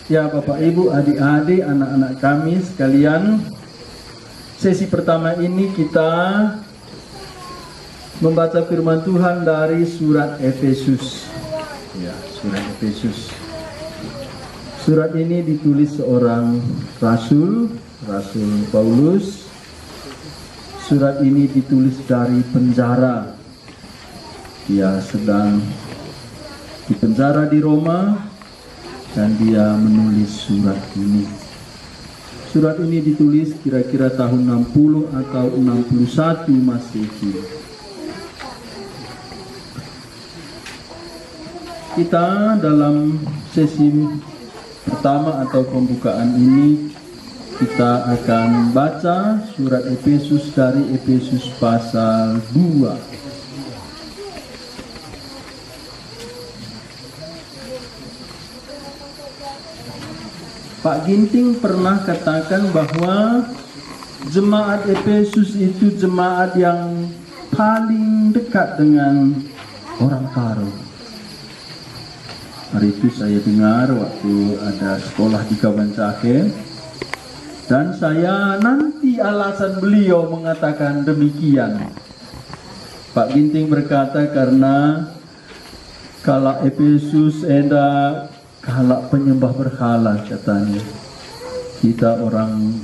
Ya Bapak Ibu, adik-adik, anak-anak kami sekalian, sesi pertama ini kita membaca firman Tuhan dari surat Efesus. Ya, surat Efesus. Surat ini ditulis seorang Rasul Paulus. Surat ini ditulis dari penjara. Dia sedang dipenjara di Roma dan dia menulis surat ini. Surat ini ditulis kira-kira tahun 60 atau 61 Masehi. Kita dalam sesi pertama atau pembukaan ini kita akan baca surat Efesus dari Efesus pasal 2. Pak Ginting pernah katakan bahwa jemaat Efesus itu jemaat yang paling dekat dengan orang Karo. Hari itu saya dengar waktu ada sekolah di Kawancake, dan saya nanti alasan beliau mengatakan demikian. Pak Ginting berkata karena kalau Efesus ada kalak penyembah berhala katanya. Kita orang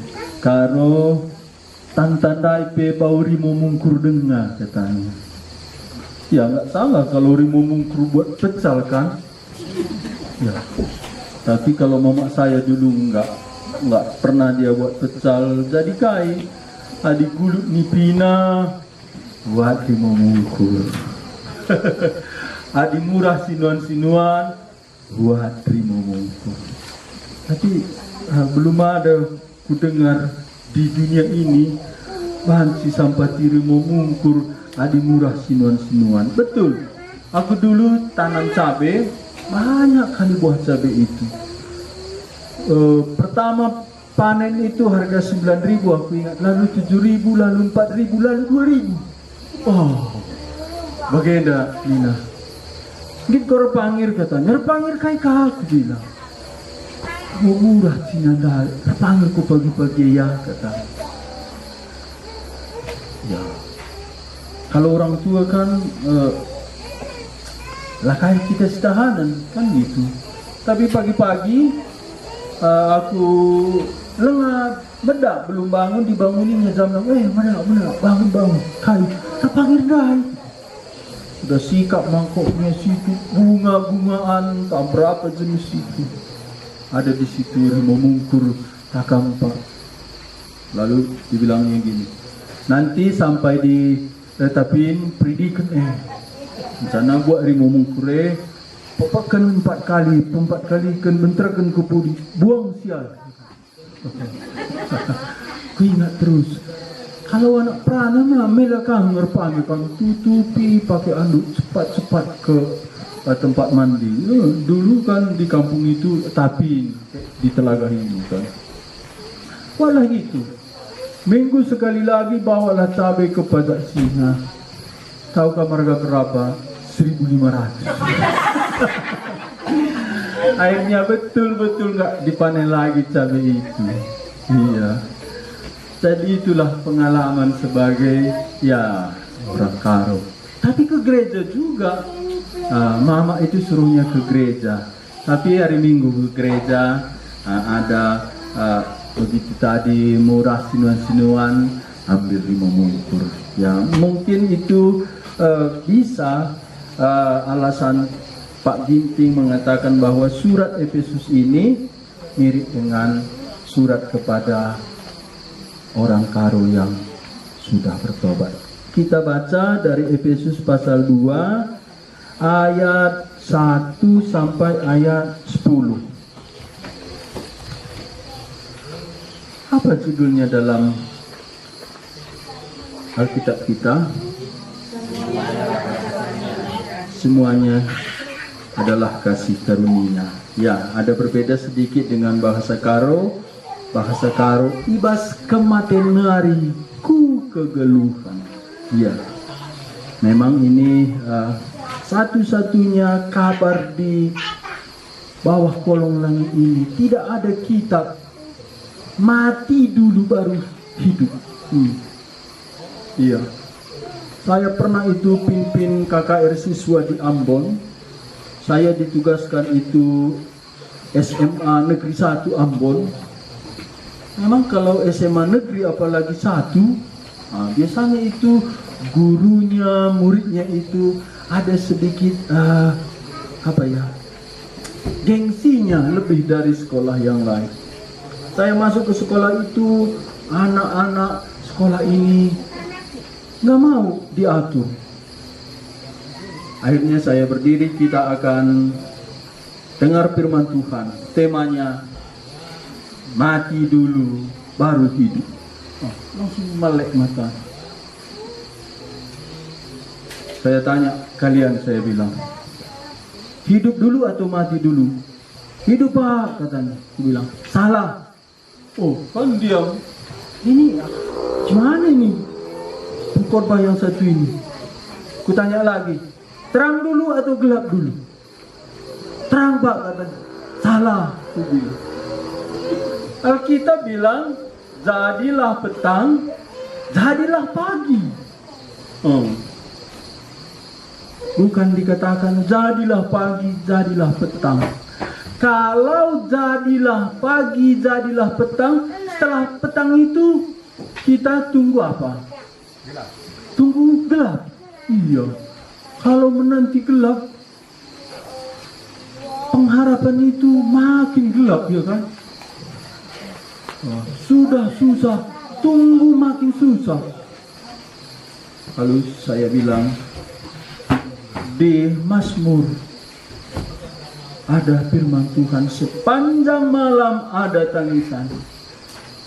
Karo tantandai pe bau rimo mungkur dengar katanya. Ya nggak salah kalau rimo mungkur buat pecal kan. Ya. Tapi kalau mama saya dulu nggak pernah dia buat pecal jadi kai. Adik kulut nipina buat rimo mungkur. Adik murah sinuan-sinuan buat terima mungkur. Tapi belum ada ku dengar di dunia ini banci sampai terima mungkur adi murah sinuan-sinuan. Betul, aku dulu tanam cabai, banyak kali buah cabai itu. Pertama panen itu harga 9.000 aku ingat, lalu 7.000, lalu 4.000, lalu 2.000. Oh, bagaimana Nina? Git kor pangir katanya, pangir kai aku bilang. Murah Cina dah, pangir ku pagi-pagi ya kata. Ya, kalau orang tua kan lah kayak kita sederhana kan gitu. Tapi pagi-pagi aku lengah bedak belum bangun dibanguninnya jam 6. Mana bangun kai, pangir dah. Udah sikap mangkoknya situ, bunga-bungaan, tak berapa jenis itu. Ada di situ rimau mungkur takam pak. Lalu dibilangnya gini, nanti sampai di letapin predikan rencana buat rimau mungkur papakan 4 kali kan benterkan ke pudi, buang sial. Ku ingat terus. Kalau anak perana mah melakang ngerpami kan tutupi pakai anduk cepat-cepat ke tempat mandi. Dulu kan di kampung itu tapi di telaga ini kan. Walah gitu. Minggu sekali lagi bawalah cabai ke pajak Cina. Tahukah harga berapa? 1.500. Akhirnya betul-betul nggak dipanen lagi cabai itu. Iya. Jadi itulah pengalaman sebagai ya orang Karo. Tapi ke gereja juga. Mama itu suruhnya ke gereja. Tapi hari Minggu ke gereja ada begitu tadi murah sinuan-sinuan ambil 5 mungkur. Ya mungkin itu bisa alasan Pak Ginting mengatakan bahwa surat Efesus ini mirip dengan surat kepada orang Karo yang sudah bertobat. Kita baca dari Efesus pasal 2 ayat 1 sampai ayat 10. Apa judulnya dalam Alkitab kita? Semuanya adalah kasih karunia. Ya, ada berbeda sedikit dengan bahasa Karo. Bahasa Karo ibas kematian nari ku kegeluhan. Ya, memang ini satu-satunya kabar di bawah kolong langit ini tidak ada kitab mati dulu baru hidup. Iya. Saya pernah itu pimpin KKR siswa di Ambon. Saya ditugaskan itu SMA Negeri 1 Ambon. Memang kalau SMA negeri apalagi 1, biasanya itu gurunya, muridnya itu ada sedikit gengsinya lebih dari sekolah yang lain. Saya masuk ke sekolah itu, anak-anak sekolah ini nggak mau diatur. Akhirnya saya berdiri, kita akan dengar firman Tuhan. Temanya mati dulu baru hidup. Langsung melek mata. Saya tanya kalian, saya bilang, hidup dulu atau mati dulu? Hidup Pak, katanya. Aku bilang, salah. Oh, kan diam. Ini gimana ini? Korban yang satu ini. Kutanya lagi, terang dulu atau gelap dulu? Terang Pak, katanya. Salah. Aku bilang. Alkitab bilang, jadilah petang, jadilah pagi. Bukan dikatakan jadilah pagi, jadilah petang. Kalau jadilah pagi, jadilah petang, setelah petang itu kita tunggu apa? Tunggu gelap. Iya. Kalau menanti gelap, pengharapan itu makin gelap, ya kan? Sudah susah, tunggu makin susah. Lalu saya bilang, di Mazmur ada firman Tuhan, sepanjang malam ada tangisan,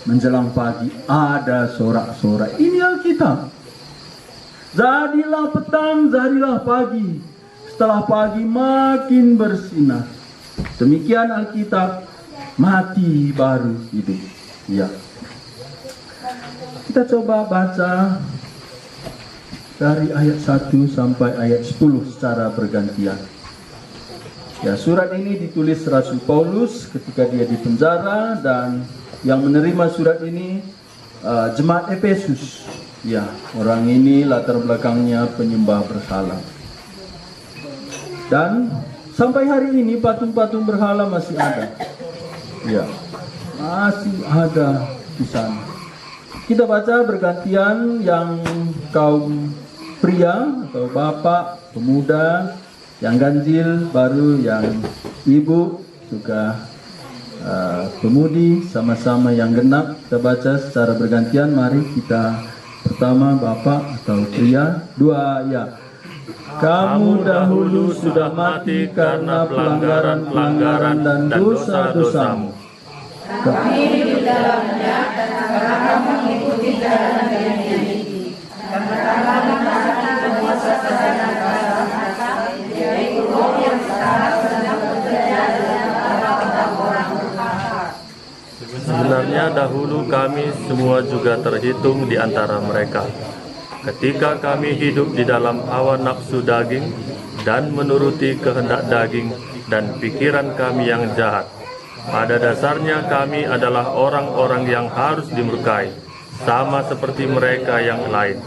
menjelang pagi ada sorak-sorai. Ini Alkitab. Jadilah petang, jadilah pagi, setelah pagi makin bersinar. Demikian Alkitab, mati baru hidup. Ya. Kita coba baca dari ayat 1 sampai ayat 10 secara bergantian. Ya, surat ini ditulis Rasul Paulus ketika dia di penjara, dan yang menerima surat ini jemaat Efesus. Ya, orang ini latar belakangnya penyembah berhala. Dan sampai hari ini patung-patung berhala masih ada. Ya, masih ada di sana. Kita baca bergantian, yang kaum pria atau bapak, pemuda, yang ganjil, baru yang ibu, juga pemudi, sama-sama yang genap. Kita baca secara bergantian. Mari kita pertama bapak atau pria, 2 ya. Kamu dahulu sudah mati karena pelanggaran-pelanggaran dan dosa-dosamu. Kami di dalamnya dan sekarang mengikuti jalan yang ini. Karena kamu merasakan kuasa dan kuasa, yaitu roh yang sekarang sedang bekerja dalam orang-orang berkata. Sebenarnya dahulu kami semua juga terhitung di antara mereka. Ketika kami hidup di dalam hawa nafsu daging dan menuruti kehendak daging dan pikiran kami yang jahat. Pada dasarnya kami adalah orang-orang yang harus dimurkai, sama seperti mereka yang lain.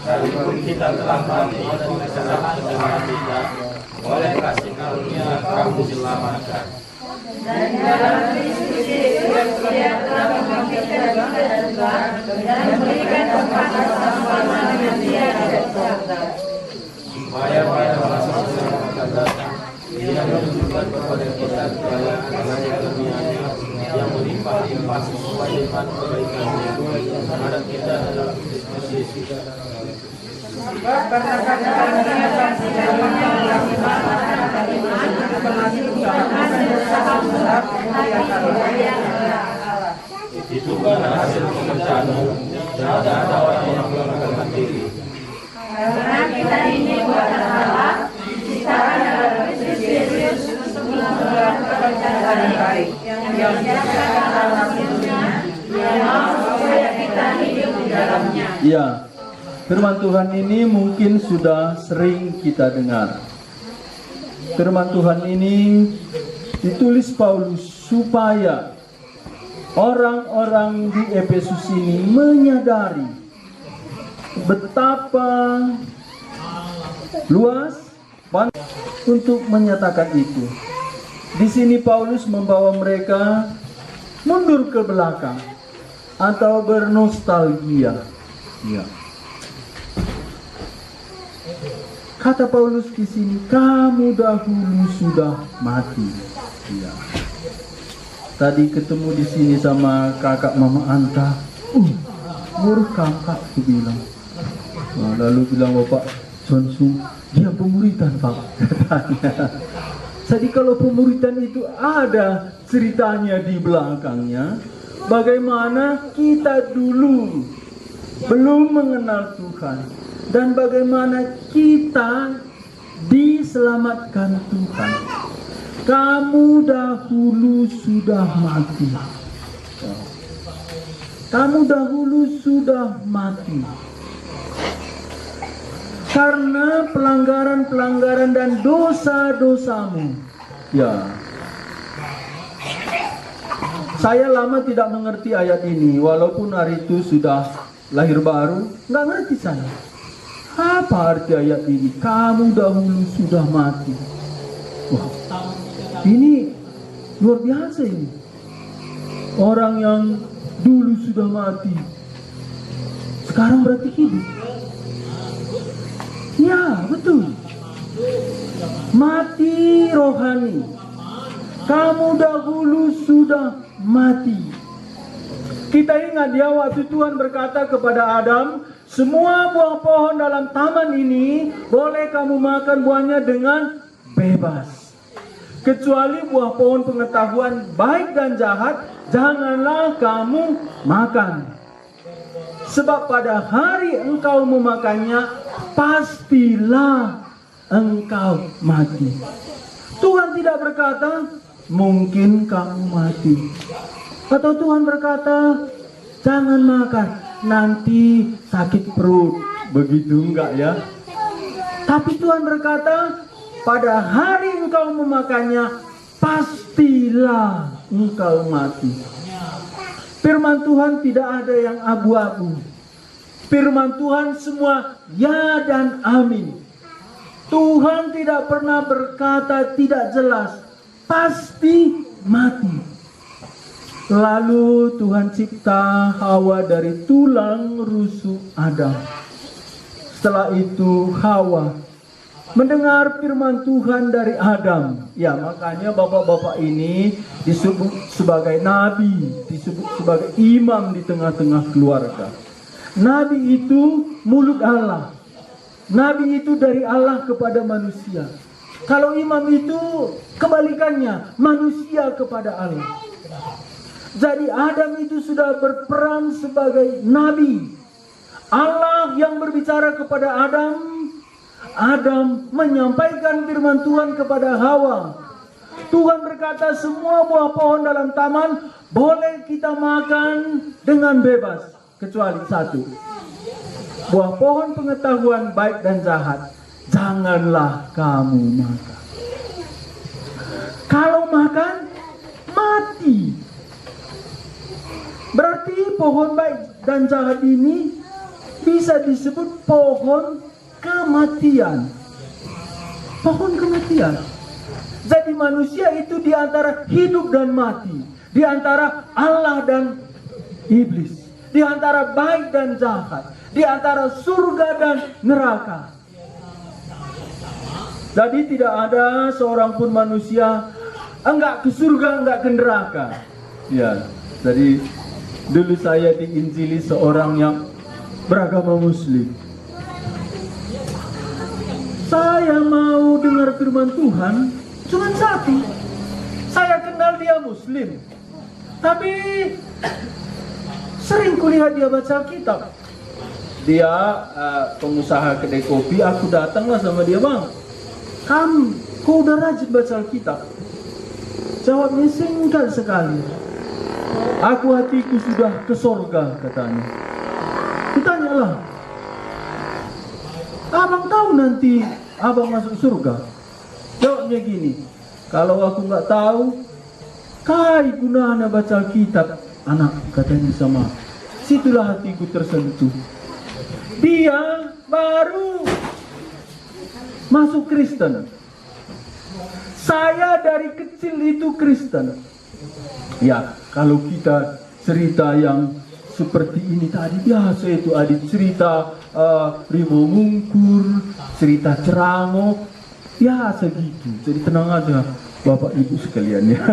Sekalipun kita telah mati dan kesalahan kita, oleh kasih karunia kamu diselamatkan. Dan dalam Kristus Yesus Dia telah membangkitkan kita juga dan memberikan tempat bersama dengan Dia di surga. Supaya pada masa yang akan datang, Dia menunjukkan kepada kita segala karunia-Nya yang melimpah-limpah sesuai dengan kebaikan-Nya terhadap kita dalam Kristus Yesus. Sebab karena karunia kasih yang itu bukan hasil pekerjaanmu, dan tidak ada orang yang melakukan diri. Karena kita ini buatan Allah, diciptakan dalam Kristus Yesus untuk melakukan pekerjaan baik yang Ya, firman Tuhan ini mungkin sudah sering kita dengar. Firman Tuhan ini ditulis Paulus supaya orang-orang di Efesus ini menyadari betapa luas untuk menyatakan itu. Di sini Paulus membawa mereka mundur ke belakang atau bernostalgia. Ya. Kata Paulus di sini, kamu dahulu sudah mati. Ya. Tadi ketemu di sini sama kakak Mama Anta. Murid kakak, aku bilang. Nah, lalu bilang Bapak Sonsu, dia pemuritan Pak. Katanya. Jadi kalau pemuritan itu ada ceritanya di belakangnya, bagaimana kita dulu belum mengenal Tuhan dan bagaimana kita diselamatkan Tuhan. Kamu dahulu sudah mati. Kamu dahulu sudah mati. Karena pelanggaran-pelanggaran dan dosa-dosamu. Ya. Saya lama tidak mengerti ayat ini, walaupun hari itu sudah lahir baru, nggak ngerti saya. Apa arti ayat ini? Kamu dahulu sudah mati. Wah, ini luar biasa ini. Orang yang dulu sudah mati, sekarang berarti hidup. Ya, betul. Mati rohani. Kamu dahulu sudah mati. Kita ingat ya waktu Tuhan berkata kepada Adam, semua buah pohon dalam taman ini boleh kamu makan buahnya dengan bebas. Kecuali buah pohon pengetahuan baik dan jahat, janganlah kamu makan. Sebab pada hari engkau memakannya, pastilah engkau mati. Tuhan tidak berkata, mungkin kamu mati. Atau Tuhan berkata, jangan makan, nanti sakit perut. Begitu enggak ya? Tapi Tuhan berkata, pada hari engkau memakannya, pastilah engkau mati. Firman Tuhan tidak ada yang abu-abu. Firman Tuhan semua ya dan amin. Tuhan tidak pernah berkata tidak jelas, pasti mati. Lalu Tuhan cipta Hawa dari tulang rusuk Adam. Setelah itu Hawa mendengar firman Tuhan dari Adam. Ya, makanya bapak-bapak ini disebut sebagai nabi, disebut sebagai imam di tengah-tengah keluarga. Nabi itu mulut Allah. Nabi itu dari Allah kepada manusia. Kalau imam itu kebalikannya, manusia kepada Allah. Jadi Adam itu sudah berperan sebagai nabi. Allah yang berbicara kepada Adam. Adam menyampaikan firman Tuhan kepada Hawa. Tuhan berkata semua buah pohon dalam taman boleh kita makan dengan bebas. Kecuali satu. Buah pohon pengetahuan baik dan jahat. Janganlah kamu makan. Kalau makan, mati. Berarti pohon baik dan jahat ini bisa disebut pohon kematian. Pohon kematian. Jadi manusia itu di antara hidup dan mati, di antara Allah dan iblis, di antara baik dan jahat, di antara surga dan neraka. Jadi tidak ada seorang pun manusia enggak ke surga, enggak ke neraka. Ya, jadi dulu saya diinjili seorang yang beragama Muslim. Saya mau dengar firman Tuhan cuma satu. Saya kenal dia Muslim, tapi sering kulihat dia baca Alkitab. Dia pengusaha kedai kopi. Aku datanglah sama dia, bang. Kau udah rajin baca Alkitab. Jawabnya singkat sekali. Aku hatiku sudah ke sorga, katanya. Kutanyalah, abang tahu nanti abang masuk surga? Jawabnya gini, kalau aku nggak tahu, kai gunanya baca kitab, anak, katanya sama. Situlah hatiku tersentuh. Dia baru masuk Kristen. Saya dari kecil itu Kristen. Ya, kalau kita cerita yang seperti ini tadi, biasa itu ada cerita Rimo Mungkur, cerita Ceramok, biasa gitu. Jadi tenang aja Bapak Ibu sekalian ya.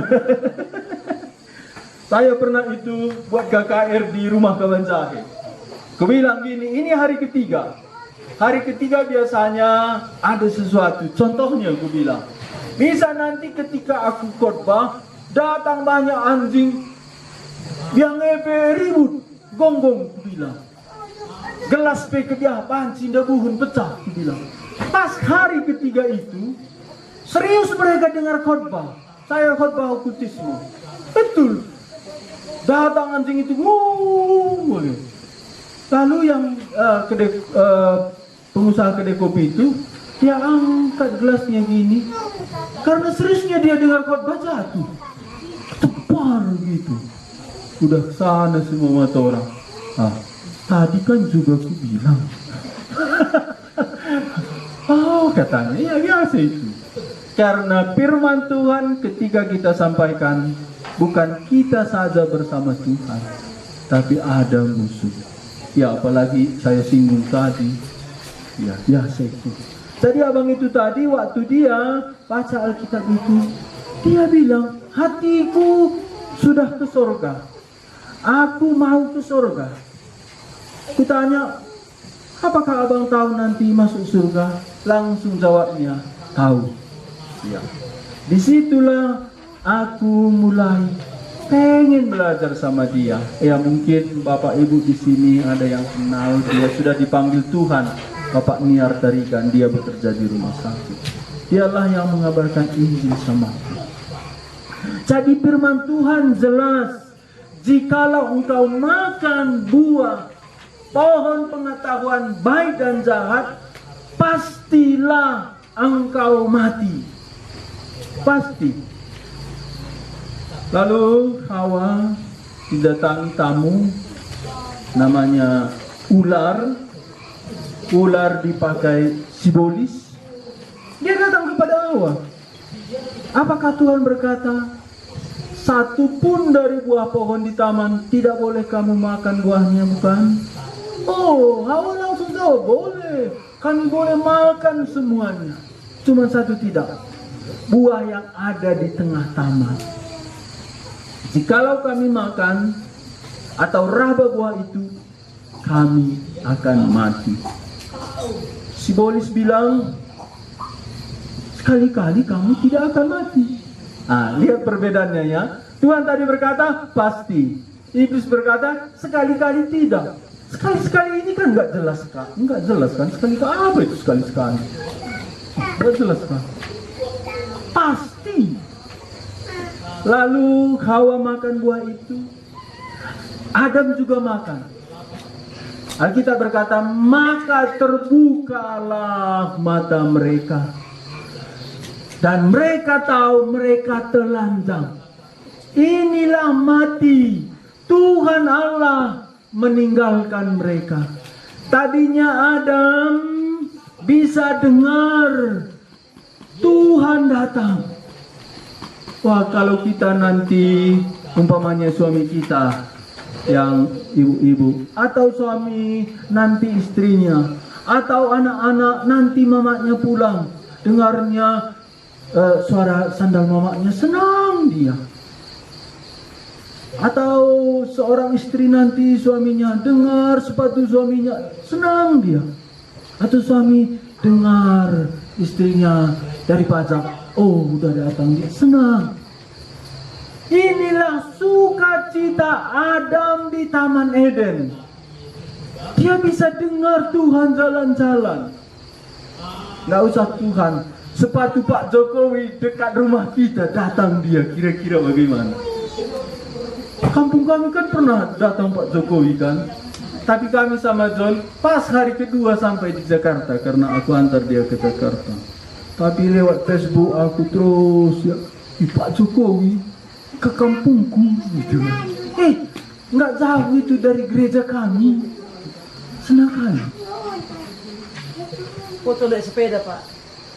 Saya pernah itu buat KKR di rumah kawan saya. Kubilang gini, ini hari ketiga. Hari ketiga biasanya ada sesuatu. Contohnya aku bilang, bisa nanti ketika aku khotbah, datang banyak anjing yang ngepe ribut, gonggong, aku bilang. Gelas peke dia panci buhun pecah, aku bilang. Pas hari ketiga itu, serius mereka dengar khotbah. Saya khotbah okultisme. Betul. Datang anjing itu, lalu yang pengusaha kedai kopi itu, dia angkat gelasnya gini, karena seriusnya dia dengar khotbah jatuh, tepar gitu. Udah sana semua mata orang. Tadi kan juga aku bilang. Oh, katanya, ya biasa itu. Karena firman Tuhan ketika kita sampaikan, bukan kita saja bersama Tuhan, tapi ada musuh. Ya, apalagi saya singgung tadi. Ya, biasa itu. Jadi abang itu tadi waktu dia baca Alkitab itu, dia bilang, hatiku sudah ke surga. Aku mau ke surga. Kutanya, apakah abang tahu nanti masuk surga? Langsung jawabnya, tahu. Ya. Disitulah aku mulai pengen belajar sama dia. Ya, mungkin Bapak Ibu di sini ada yang kenal, dia sudah dipanggil Tuhan. Bapak Niar Tarigan, dia bekerja di rumah sakit. Dialah yang mengabarkan Injil sama aku. Jadi firman Tuhan jelas, jikalau engkau makan buah pohon pengetahuan baik dan jahat, pastilah engkau mati. Pasti. Lalu Hawa didatangi tamu namanya ular. Ular dipakai simbolis. Dia datang kepada Hawa. Apakah Tuhan berkata, satu pun dari buah pohon di taman tidak boleh kamu makan buahnya, bukan? Oh, Hawa langsung jawab, boleh. Kami boleh makan semuanya. Cuma satu tidak. Buah yang ada di tengah taman. Jikalau kami makan atau raba buah itu, kami akan mati. Simbolis bilang, sekali-kali kamu tidak akan mati. Lihat perbedaannya ya. Tuhan tadi berkata, pasti. Iblis berkata, sekali-kali tidak. Sekali-sekali ini kan nggak jelas kan? Nggak jelas kan? Sekali-kali apa itu sekali-sekali? Nggak jelas kan? Pasti. Lalu Hawa makan buah itu. Adam juga makan. Alkitab berkata, maka terbukalah mata mereka. Dan mereka tahu mereka telanjang. Inilah mati. Tuhan Allah meninggalkan mereka. Tadinya Adam bisa dengar Tuhan datang. Wah, kalau kita nanti umpamanya suami kita yang ibu-ibu, atau suami nanti istrinya, atau anak-anak nanti mamanya pulang, dengarnya suara sandal mamanya, senang dia. Atau seorang istri nanti suaminya dengar sepatu suaminya, senang dia. Atau suami dengar istrinya dari pajak, oh udah datang dia, senang. Inilah sukacita Adam di Taman Eden. Dia bisa dengar Tuhan jalan-jalan. Nggak usah Tuhan, sepatu Pak Jokowi dekat rumah kita, datang dia, kira-kira bagaimana? Kampung kami kan pernah datang Pak Jokowi kan, tapi kami sama John pas hari kedua sampai di Jakarta karena aku antar dia ke Jakarta. Tapi lewat Facebook aku terus ya, Pak Jokowi ke kampungku gitu. Nggak jauh itu dari gereja kami. Senang kali. Foto naik sepeda, Pak.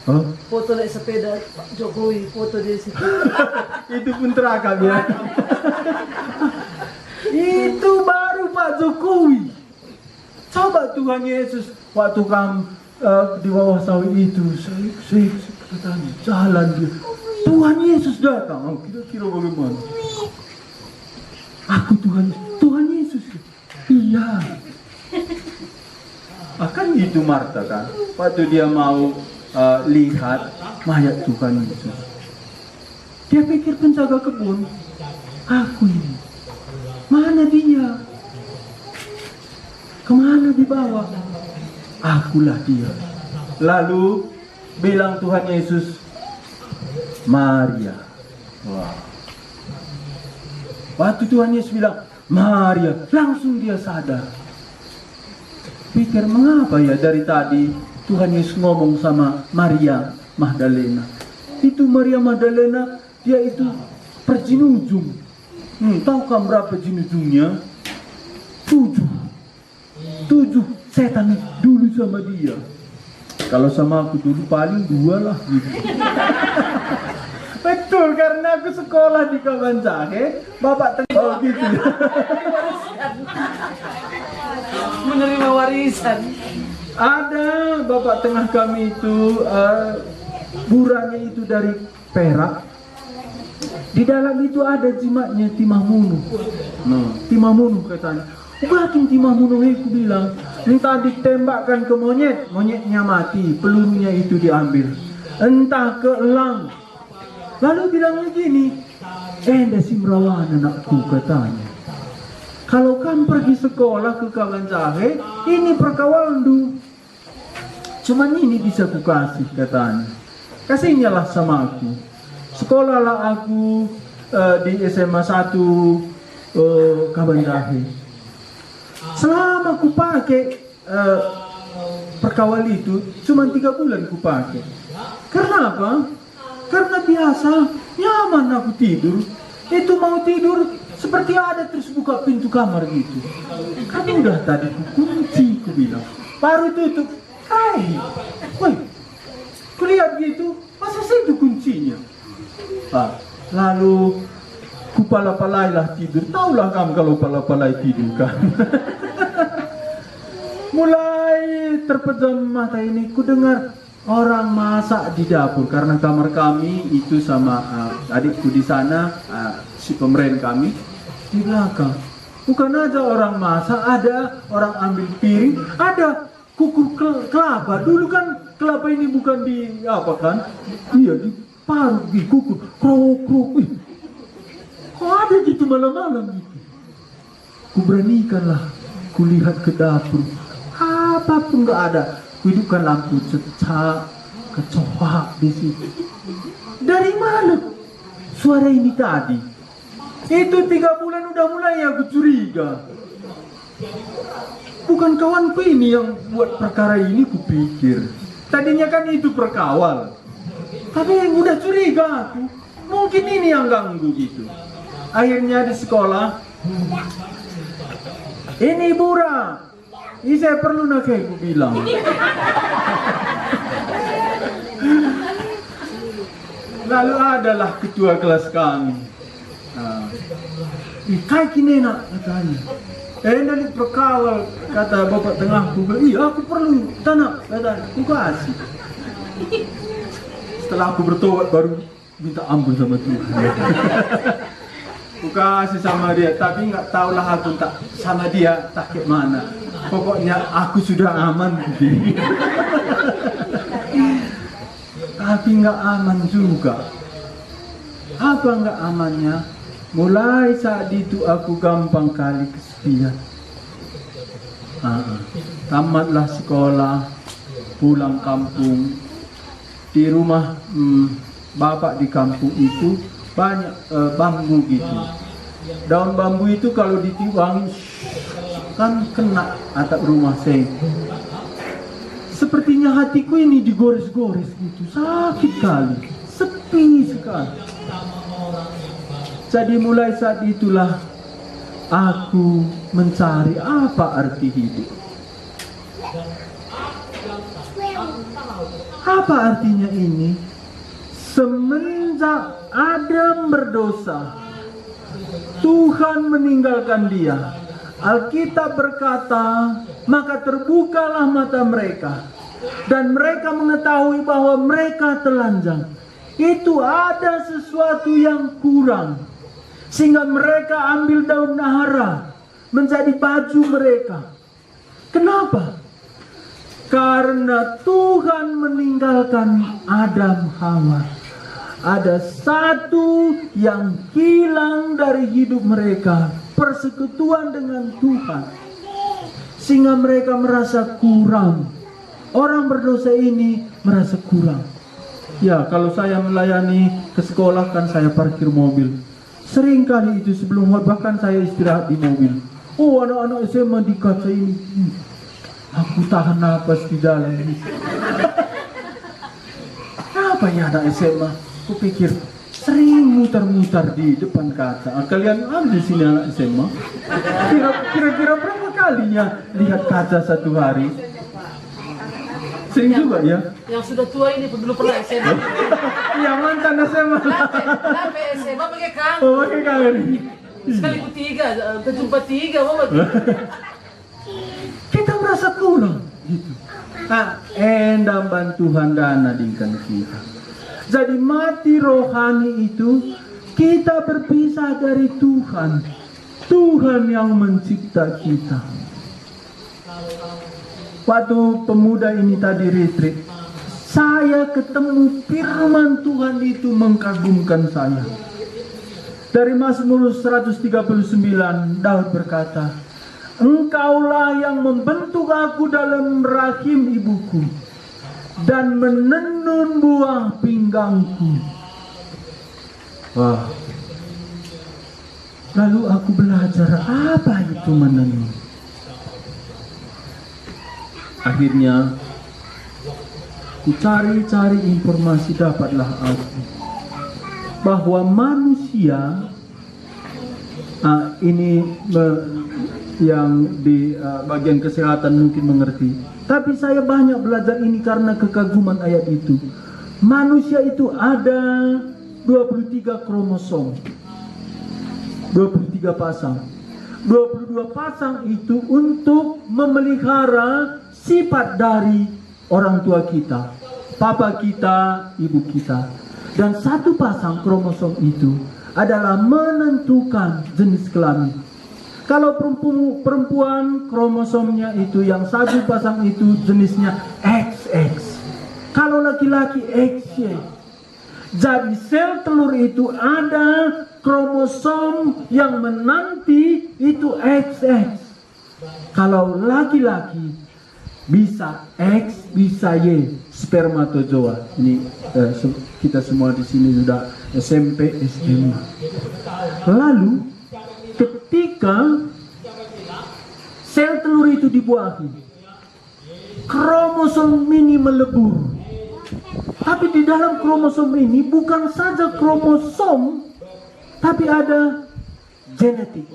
Hah? Foto naik sepeda Pak Jokowi, foto di situ. Itu pun terakam ya. Itu baru Pak Jokowi. Coba Tuhan Yesus waktu kamu di bawah sawit itu, saya katanya jalan dia. Tuhan Yesus datang. Kira-kira bagaimana? Aku Tuhan Yesus. Iya. Akan gitu Marta kan, waktu dia mau lihat mayat Tuhan Yesus, dia pikir penjaga kebun, aku ini, mana dia? Kemana dibawa? Akulah dia. Lalu bilang Tuhan Yesus, Maria. Wah. Waktu Tuhan Yesus bilang Maria, langsung dia sadar. Pikir mengapa ya dari tadi Tuhan Yesus ngomong sama Maria Magdalena. Itu Maria Magdalena, dia itu perjinujung. Tahu kan berapa jinujungnya? 7 setan dulu sama dia. Kalau sama aku dulu paling 2 lah gitu. Betul, karena aku sekolah di Kawan Jahe, Bapak oh gitu. Menerima warisan. Ada bapak tengah kami itu burannya itu dari perak. Di dalam itu ada jimatnya Timahmunu. Timahmunu katanya. Bukakin Timahmunu, aku bilang, entah ditembakkan ke monyet, monyetnya mati, pelurunya itu diambil. Entah ke elang. Lalu bilang begini, Simrawan anakku katanya. Kalau kamu pergi sekolah ke Kawan Jahe, ini perkawandu. Cuman ini bisa ku kasih katanya. Kasihnya sama aku. Sekolahlah aku di SMA 1 Kawan Jahe. Selama ku pakai perkawal itu, cuman 3 bulan ku pakai. Karena apa? Karena biasa, nyaman aku tidur. Itu mau tidur seperti ada terus buka pintu kamar gitu. Kan udah tadi kunci, ku bilang. Baru tutup. Woi, kulihat gitu, masa itu kuncinya? Lalu ku pala-palailah tidur. Taulah kamu kalau pala-palai tidur kan. Mulai terpejam mata ini, ku dengar orang masak di dapur karena kamar kami itu sama adikku di sana, si pemeran kami di belakang. Bukan aja orang masak, ada orang ambil piring, ada kukur kelapa. Dulu kan kelapa ini bukan di apa kan? Iya, di parut, di kukur, krok. Kok ada gitu malam-malam gitu? Kuberanikanlah, kulihat ke dapur, apapun nggak ada. Hidupkan lampu cecak, kecoak di situ. Dari mana suara ini tadi? Itu 3 bulan udah mulai aku curiga. Bukan kawanku ini yang buat perkara ini, kupikir. Tadinya kan itu perkawal. Tapi yang udah curiga aku. Mungkin ini yang ganggu gitu. Akhirnya di sekolah, ini Bura. Ini saya perlu nak aku bilang. Lalu adalah ketua kelas kami. Kai kini nak katanya. Dari perkawal kata bapak tengahku. Iya aku perlu tanah kata aku kasih. Setelah aku bertobat baru minta ampun sama Tuhan. Aku kasih sama dia, tapi nggak tahulah aku tak sama dia tak ke mana. Pokoknya aku sudah aman. Tapi nggak aman juga. Apa nggak amannya? Mulai saat itu aku gampang kali kesepian. Tamatlah sekolah, pulang kampung. di rumah bapak di kampung itu banyak bambu gitu. Daun bambu itu kalau ditiup kan kena atap rumah saya. Sepertinya hatiku ini digores-gores gitu, sakit kali, sepi sekali. Jadi mulai saat itulah aku mencari apa arti hidup. Apa artinya ini? Semenjak Adam berdosa, Tuhan meninggalkan dia. Alkitab berkata, maka terbukalah mata mereka, dan mereka mengetahui bahwa mereka telanjang. Itu ada sesuatu yang kurang, sehingga mereka ambil daun nahara menjadi baju mereka. Kenapa? Karena Tuhan meninggalkan Adam Hawa. Ada satu yang hilang dari hidup mereka, persekutuan dengan Tuhan, sehingga mereka merasa kurang. Orang berdosa ini merasa kurang. Ya, kalau saya melayani ke sekolah kan saya parkir mobil. Sering kali itu sebelum bahkan saya istirahat di mobil. Oh, anak-anak SMA di kaca ini, aku tahan napas di dalam ini. Apa ya anak SMA? Aku pikir sering mutar-mutar di depan kaca. Kalian di sini anak SMA? Kira-kira berapa kalinya lihat kaca satu hari? Sering juga ya? Yang sudah tua ini belum pernah SMA. Yang mantan SMA. Kenapa SMA pakai kangen? Oh, pakai kangen. Sekali tiga, kejumpa tiga, Mama. Kita merasa kurang gitu. Endang bantuan dana dingkan kita. Jadi mati rohani itu kita berpisah dari Tuhan. Tuhan yang mencipta kita. Waktu pemuda ini tadi retreat, saya ketemu firman Tuhan itu mengkagumkan saya. Dari Mazmur 139, Daud berkata, Engkaulah yang membentuk aku dalam rahim ibuku dan menenun buah pinggangku. Wah. Lalu aku belajar apa itu menenun. Akhirnya ku cari informasi, dapatlah aku bahwa manusia yang di bagian kesehatan mungkin mengerti. Tapi saya banyak belajar ini karena kekaguman ayat itu. Manusia itu ada 23 kromosom. 23 pasang. 22 pasang itu untuk memelihara sifat dari orang tua kita, papa kita, ibu kita. Dan satu pasang kromosom itu adalah menentukan jenis kelamin. Kalau perempuan kromosomnya itu yang satu pasang itu jenisnya XX. Kalau laki-laki XY. Jadi sel telur itu ada kromosom yang menanti itu XX. Kalau laki-laki bisa X, bisa Y, spermatozoa. Ini kita semua di sini sudah SMP, SMA. Lalu ketika sel telur itu dibuahi, kromosom ini melebur. Tapi di dalam kromosom ini bukan saja kromosom, tapi ada genetik.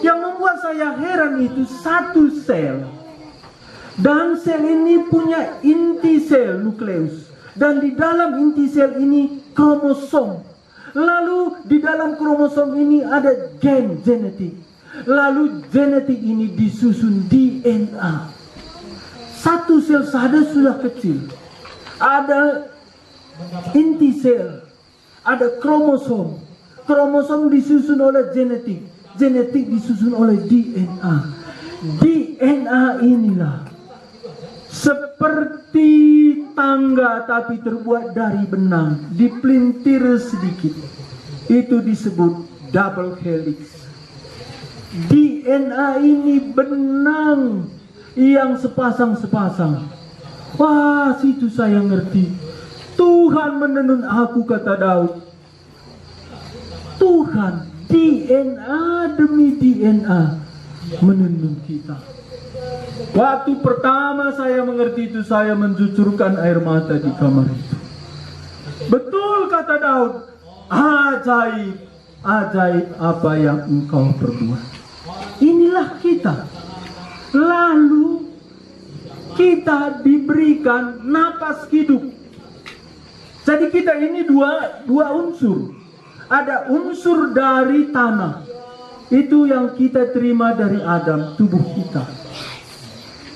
Yang membuat saya heran itu satu sel. Dan sel ini punya inti sel nukleus. Dan di dalam inti sel ini kromosom. Lalu di dalam kromosom ini ada gen genetik. Lalu genetik ini disusun DNA. Satu sel saja sudah kecil. Ada inti sel. Ada kromosom. Kromosom disusun oleh genetik. Genetik disusun oleh DNA. DNA inilah seperti tangga tapi terbuat dari benang, dipelintir sedikit. Itu disebut double helix. DNA ini benang yang sepasang-sepasang. Wah, situ saya ngerti. Tuhan menenun aku, kata Daud. Tuhan DNA demi DNA menenun kita. Waktu pertama saya mengerti itu, saya mencucurkan air mata di kamar itu. Betul kata Daud, ajaib, ajaib apa yang engkau perbuat. Inilah kita. Lalu kita diberikan napas hidup. Jadi kita ini dua unsur. Ada unsur dari tanah. Itu yang kita terima dari Adam, tubuh kita.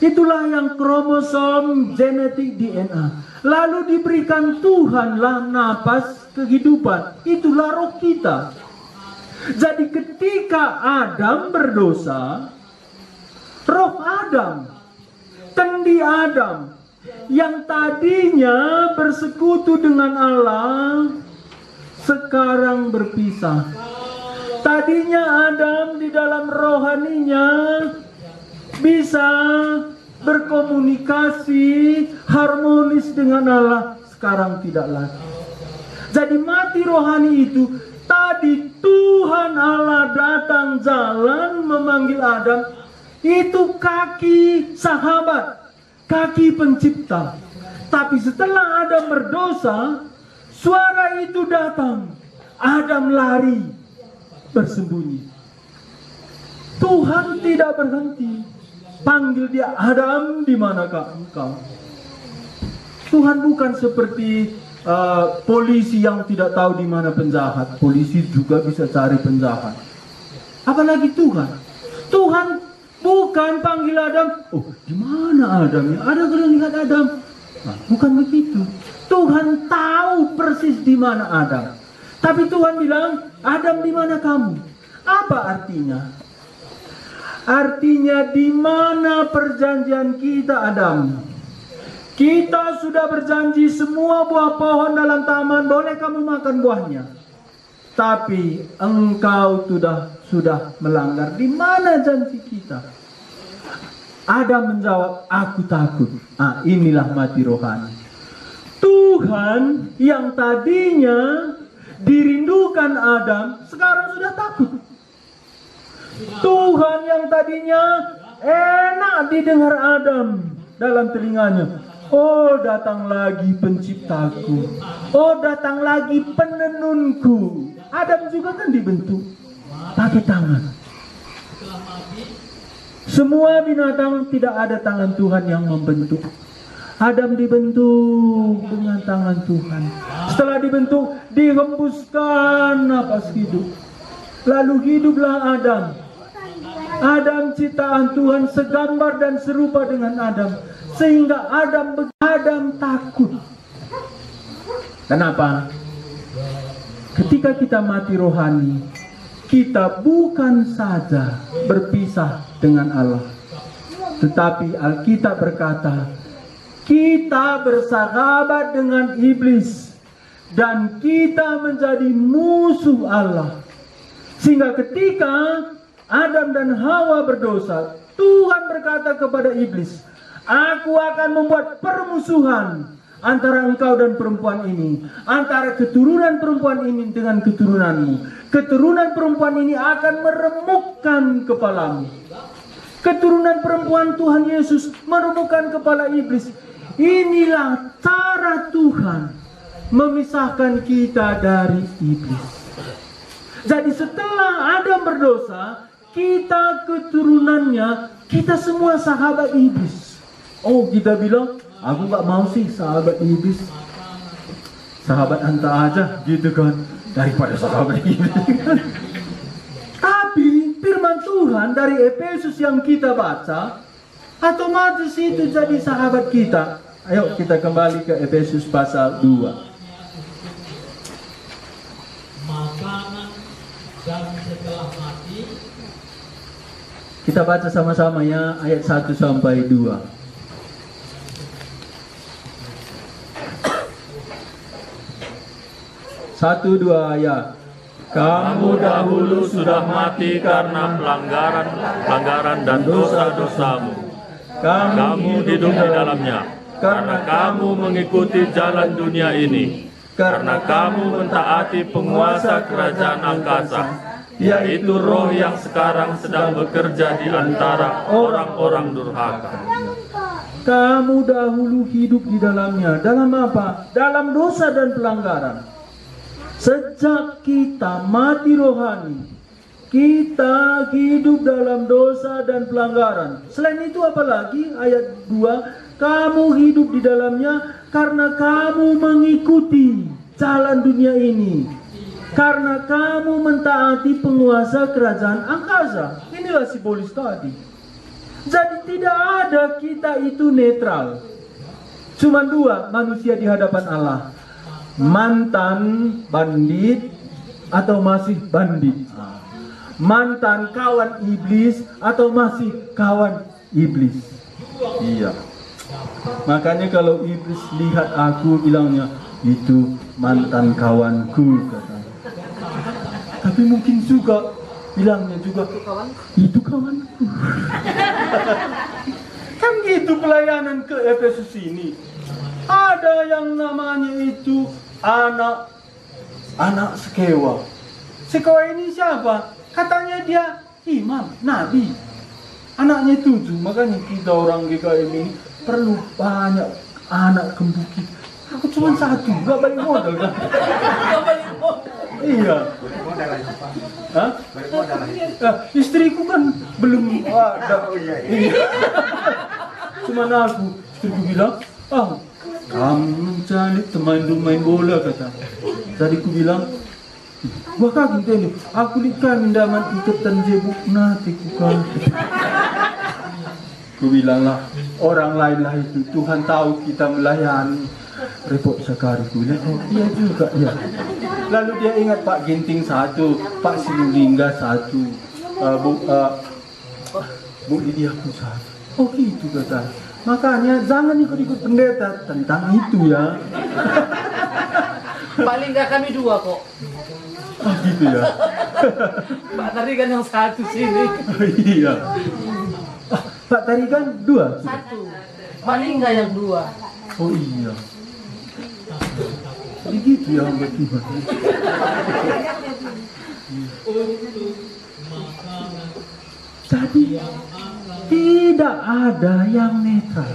Itulah yang kromosom genetik DNA. Lalu diberikan Tuhanlah napas kehidupan. Itulah roh kita. Jadi ketika Adam berdosa, roh Adam, kendi Adam, yang tadinya bersekutu dengan Allah, sekarang berpisah. Tadinya Adam di dalam rohaninya bisa berkomunikasi harmonis dengan Allah, sekarang tidak lagi. Jadi mati rohani itu, tadi Tuhan Allah datang jalan memanggil Adam, itu kaki sahabat, kaki pencipta. Tapi setelah Adam berdosa, suara itu datang, Adam lari, bersembunyi. Tuhan tidak berhenti. Panggil dia, Adam, di manakah engkau? Tuhan bukan seperti polisi yang tidak tahu di mana penjahat. Polisi juga bisa cari penjahat. Apalagi Tuhan. Tuhan bukan panggil Adam. Oh, di mana Adam? Ada kalau lihat Adam. Nah, bukan begitu. Tuhan tahu persis di mana Adam. Tapi Tuhan bilang, Adam, di mana kamu? Apa artinya? Artinya di mana perjanjian kita, Adam? Kita sudah berjanji semua buah pohon dalam taman boleh kamu makan buahnya. Tapi engkau sudah melanggar. Di mana janji kita? Adam menjawab, aku takut. Ah, inilah mati rohani. Tuhan yang tadinya dirindukan Adam, sekarang sudah takut. Tuhan yang tadinya enak didengar Adam dalam telinganya, oh datang lagi penciptaku, oh datang lagi penenunku. Adam juga kan dibentuk pakai tangan. Semua binatang tidak ada tangan Tuhan yang membentuk. Adam dibentuk dengan tangan Tuhan. Setelah dibentuk, dihembuskan napas hidup. Lalu hiduplah Adam. Adam ciptaan Tuhan segambar dan serupa dengan Adam. Sehingga Adam takut. Kenapa? Ketika kita mati rohani, kita bukan saja berpisah dengan Allah. Tetapi Alkitab berkata, kita bersahabat dengan iblis. Dan kita menjadi musuh Allah. Sehingga ketika Adam dan Hawa berdosa, Tuhan berkata kepada iblis, aku akan membuat permusuhan antara engkau dan perempuan ini, antara keturunan perempuan ini dengan keturunanmu. Keturunan perempuan ini akan meremukkan kepalamu. Keturunan perempuan Tuhan Yesus meremukkan kepala iblis. Inilah cara Tuhan memisahkan kita dari iblis. Jadi setelah Adam berdosa, kita keturunannya, kita semua sahabat iblis. Oh, kita bilang, aku gak mau sih sahabat iblis. Sahabat anta aja gitu kan, daripada sahabat iblis. Tapi firman Tuhan dari Efesus yang kita baca, otomatis itu jadi sahabat kita. Ayo kita kembali ke Efesus pasal 2. Makanan dan setelah mati. Kita baca sama-sama ya, ayat 1 sampai 2. Satu dua ayat. Kamu dahulu sudah mati karena pelanggaran dan dosa-dosamu. Kamu hidup di dalamnya. karena kamu mengikuti jalan dunia ini, karena kamu mentaati penguasa kerajaan angkasa, yaitu roh yang sekarang sedang bekerja di antara orang-orang durhaka. Kamu dahulu hidup di dalamnya. Dalam apa? Dalam dosa dan pelanggaran. Sejak kita mati rohani, kita hidup dalam dosa dan pelanggaran. Selain itu apalagi? Ayat 2, kamu hidup di dalamnya karena kamu mengikuti jalan dunia ini, karena kamu mentaati penguasa kerajaan angkasa. Inilah simbolis tadi. Jadi tidak ada kita itu netral. Cuma dua manusia di hadapan Allah. Mantan bandit atau masih bandit. Mantan kawan iblis atau masih kawan iblis. Iya. Makanya kalau iblis lihat aku bilangnya, itu mantan kawanku katanya. Tapi mungkin juga bilangnya juga, itu kawanku. Kan gitu pelayanan ke Efesus ini. Ada yang namanya itu anak Skewa. Skewa ini siapa? Katanya dia imam, nabi. Anaknya 7, makanya kita orang GKM ini perlu banyak anak gembuki. Aku cuma 1, gak balik modal kan? Iya. Hah? Istriku kan belum ada. Iya. Cuman aku, istriku bilang, kamu mencari teman main bola kata. Tadi ku bilang, wah kaget ini. Aku lihat daman ikatan jebuk nanti ku kan. Ku bilang lah, orang lain lah itu. Tuhan tahu kita melayani. Repot sekali ku bilang, oh iya juga ya. Lalu dia ingat Pak Ginting 1, Pak Silulingga 1, Bu Lydia pun 1. Oh gitu kata. Makanya jangan ikut-ikut pendeta tentang itu ya. Paling nggak kami 2 kok. Oh gitu ya. Pak Tarigan yang 1 sini. Oh, iya. Pak Tarigan 2. 1. Paling nggak yang 2. Oh iya. Begitu ya Mbak Tuhan. Jadi tidak ada yang netral.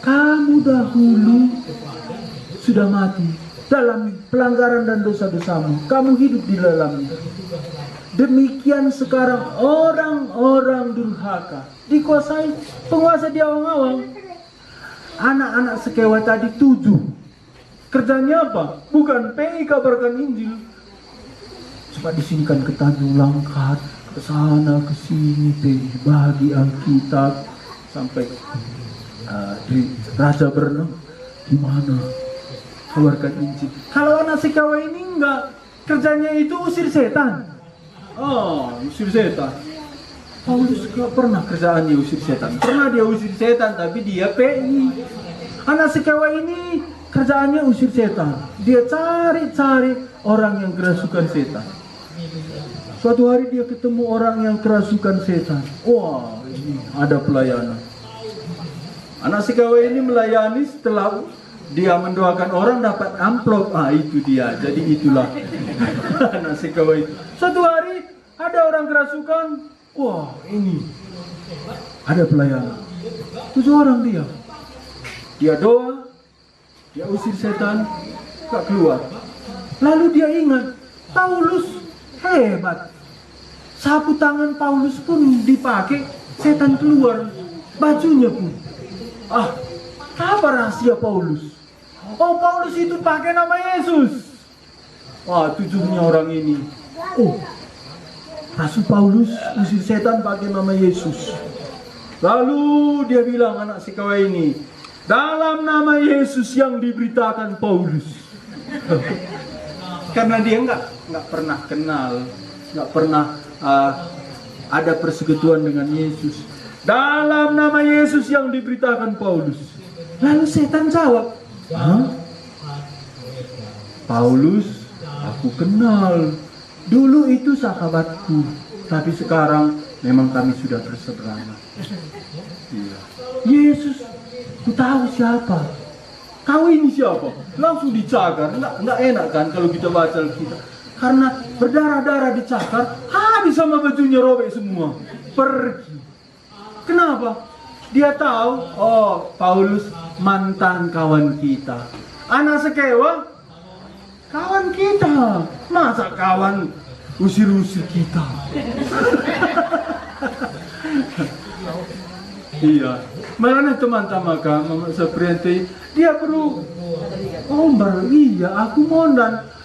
Kamu dahulu sudah mati dalam pelanggaran dan dosa-dosamu. Kamu hidup di dalamnya. Demikian sekarang orang-orang durhaka dikuasai penguasa di awang-awang. Anak-anak Skewa tadi 7. Kerjanya apa? Bukan PI kabarkan Injil. Cuma disinikan ke Tanjung Langkat, ke sana ke sini PI bagi Alkitab sampai di Raja Bernang di mana kabarkan Injil. Kalau anak Skewa ini enggak, kerjanya itu usir setan. Oh, usir setan. Paulus gak pernah kerjaannya usir setan. Pernah dia usir setan, tapi dia PI. Anak Skewa ini kerjaannya usir setan. Dia cari-cari orang yang kerasukan setan. Suatu hari dia ketemu orang yang kerasukan setan. Wah, ini ada pelayanan. Anak Skewa ini melayani setelah dia mendoakan orang dapat amplop. Itu dia. Jadi itulah anak Skewa itu. Suatu hari ada orang kerasukan. Wah, ini ada pelayanan. 7 orang dia. Dia doa, dia usir setan, gak keluar. Lalu dia ingat, Paulus hebat. Sapu tangan Paulus pun dipakai, setan keluar. Bajunya pun. Apa rahasia Paulus? Oh, Paulus itu pakai nama Yesus. Wah, 7-nya orang ini. Oh, Rasul Paulus usir setan pakai nama Yesus. Lalu dia bilang anak Skewa ini, dalam nama Yesus yang diberitakan Paulus. Karena dia nggak pernah kenal, nggak pernah ada persekutuan dengan Yesus. Dalam nama Yesus yang diberitakan Paulus. Lalu setan jawab, Paulus, aku kenal. Dulu itu sahabatku, tapi sekarang memang kami sudah berseberangan. Iya. Yesus ku tahu siapa. Kau ini siapa? Langsung dicakar. Nggak enak kan kalau kita baca kita. Karena berdarah-darah dicakar, habis sama bajunya robek semua. Pergi. Kenapa? Dia tahu, oh Paulus mantan kawan kita. Anak sekewa, kawan kita. Masa kawan usir-usir kita? Iya. Mana teman-teman kamu seperti dia perlu ombar. Iya, aku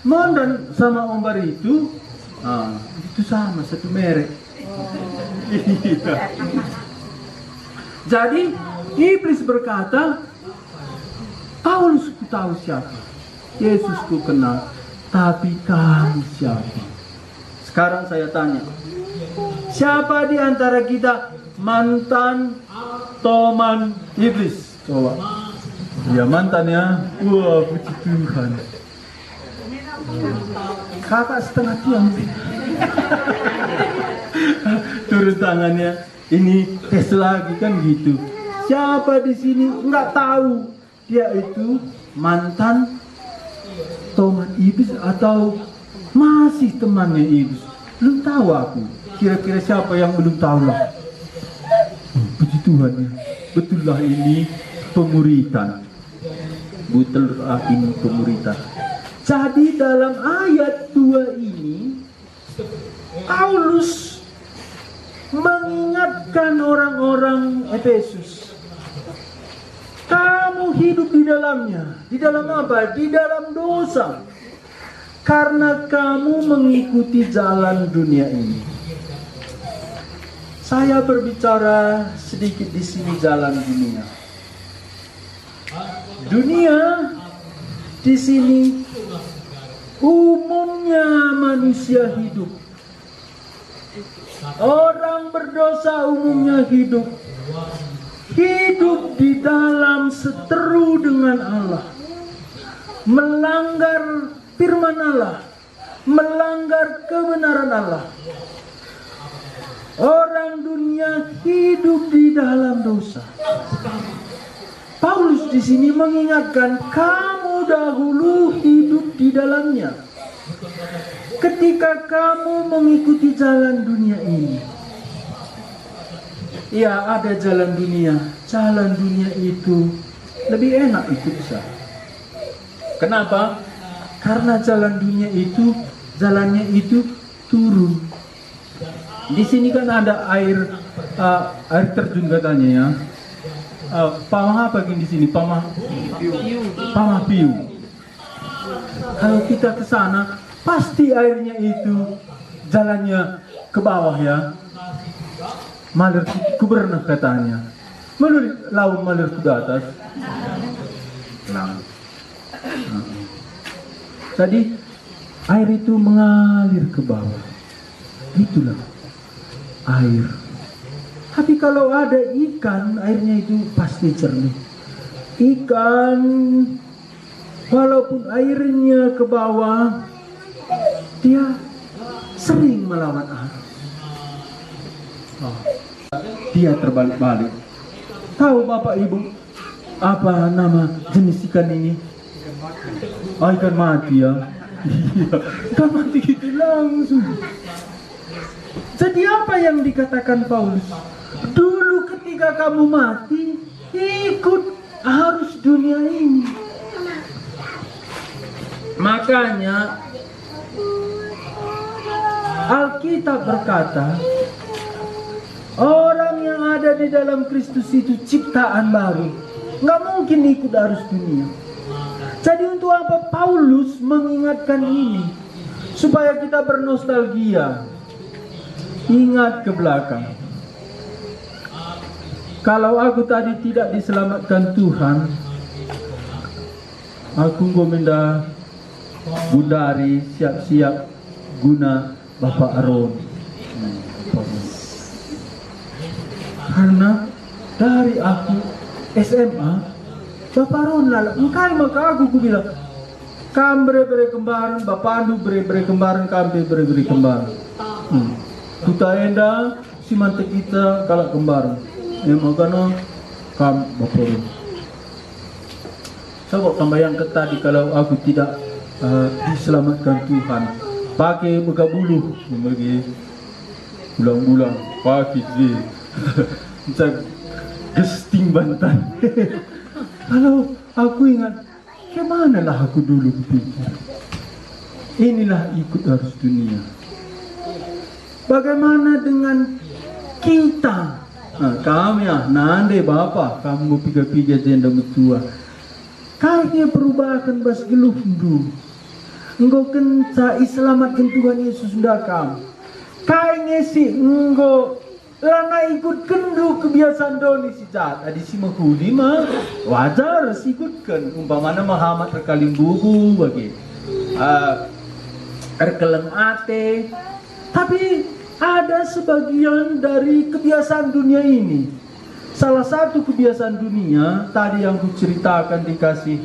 mondan sama ombar itu. Itu sama satu merek. Iya. Jadi iblis berkata, Paulus ku tahu siapa, Yesus ku kenal, tapi kamu siapa? Sekarang saya tanya, siapa di antara kita mantan teman iblis? Coba. Ya mantan ya. Wah, puji Tuhan. Kakak setengah tiang. Turun tangannya. Ini tes lagi kan gitu. Siapa di sini nggak tahu dia itu mantan teman iblis atau masih temannya iblis? Belum tahu aku. Kira-kira siapa yang belum tahu lah? Puji Tuhan ya. Betullah ini pemuritan. Betullah ini pemuritan. Jadi dalam ayat 2 ini Paulus mengingatkan orang-orang Efesus, kamu hidup di dalamnya. Di dalam apa? Di dalam dosa. Karena kamu mengikuti jalan dunia ini. Saya berbicara sedikit di sini jalan dunia. Dunia di sini umumnya manusia hidup. Orang berdosa umumnya hidup di dalam seteru dengan Allah, melanggar firman Allah, melanggar kebenaran Allah. Orang dunia hidup di dalam dosa. Paulus di sini mengingatkan kamu dahulu hidup di dalamnya. Ketika kamu mengikuti jalan dunia ini, ya ada jalan dunia. Jalan dunia itu lebih enak ikut saya. Kenapa? Karena jalan dunia itu, jalannya itu turun. Di sini kan ada air terjun katanya ya. Pamah apa di sini? Pamah Piu. Kalau kita ke sana, pasti airnya itu jalannya ke bawah ya. Malir ku berenang katanya. Laut malir ke atas. Jadi air itu mengalir ke bawah. Itulah air. Tapi kalau ada ikan, airnya itu pasti jernih. Ikan walaupun airnya ke bawah, dia sering melawan arus. Dia terbalik-balik. Tahu Bapak Ibu apa nama jenis ikan ini? Ikan mati ya. Ikan mati gitu langsung. Jadi apa yang dikatakan Paulus? Dulu ketika kamu mati, ikut arus dunia ini. Makanya Alkitab berkata, orang yang ada di dalam Kristus itu ciptaan baru. Nggak mungkin ikut arus dunia. Jadi untuk apa Paulus mengingatkan ini? Supaya kita bernostalgia. Ingat ke belakang. Kalau aku tadi tidak diselamatkan Tuhan, aku gominda Bundari siap-siap guna Bapak Aron. Karena dari aku SMA, Bapak Aron lalu engkau maka aku bilang, kambre bere kembaran, Bapak Andu bere kembaran, kambre bere kembaran. Kita enda si mantek kita kalau kembaran. Makanya kam Bapak Aron. Coba kambayangkan tadi kalau aku tidak diselamatkan Tuhan, pakai muka bulu, bagi bulang-bulang, pakai je, macam gesting Bantan. Kalau aku ingat, kemana lah aku dulu berpikir. Inilah ikut arus dunia. Bagaimana dengan kita? Nah, kami nande bapa, kamu piga-piga jenda metua. Kayaknya perubahan bas geluh dulu. Engkau kenca selamatkan Tuhan Yesus sudah kamu. Kayaknya si engkau lana ikut kendu kebiasaan doni si cat. Adi si mahudi mah wajar si ikutkan. Umpamana Muhammad rekalim buku bagi erkelem ate. Tapi ada sebagian dari kebiasaan dunia ini. Salah satu kebiasaan dunia tadi yang kuceritakan dikasih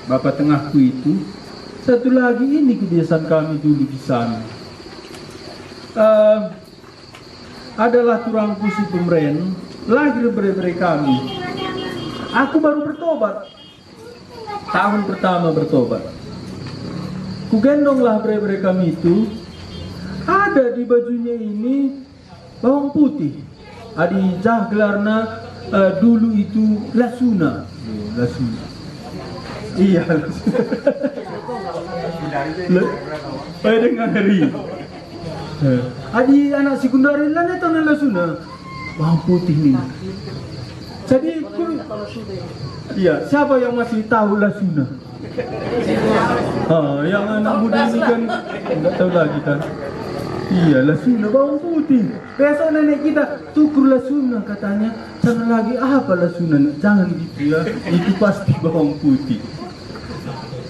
Bapak tengahku itu. Satu lagi ini kebiasaan kami dulu di sana. Adalah turangku si pemeren lagi bere-bere kami. Aku baru bertobat. Tahun pertama bertobat. Ku gendonglah bere-bere kami itu. Ada di bajunya ini bawang putih. Adi gelarna dulu itu lasuna. Lasuna. Iya, lasuna. Dengan hari. Adi anak sekundari lan itu lasuna. Bawang putih nih. Jadi iya, siapa yang masih tahu lasuna? Yang anak muda ini kan enggak tahu lagi kan. Iya, lasuna bawang putih. Besok nenek kita tukur lasuna katanya. Jangan lagi apa lasuna, jangan gitu ya. Itu pasti bawang putih.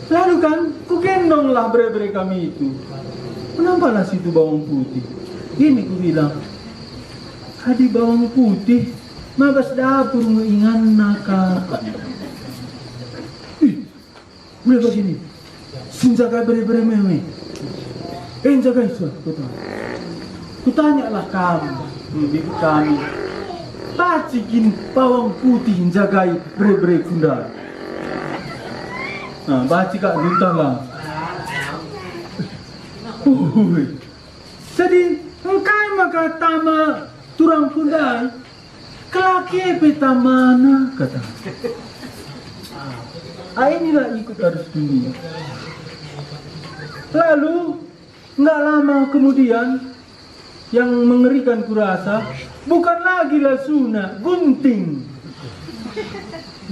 Lalu kan, ku gendong lah bere-bere kami itu. Kenapa lah situ bawang putih? Ini ku bilang, adi bawang putih, mabas dapur mengingan naka. Boleh begini, sinjaga bere-bere meme. Jaga itu, kutanyalah kamu, ibu kami, bacikin bawang putih jagai bere-bere kundar. Nah, baci kak lah. Jadi, engkau maka tama turang kundar, kelaki peta mana kata. Inilah ikut arus dunia. Lalu nggak lama kemudian yang mengerikan kurasa bukan lagi lasuna, gunting.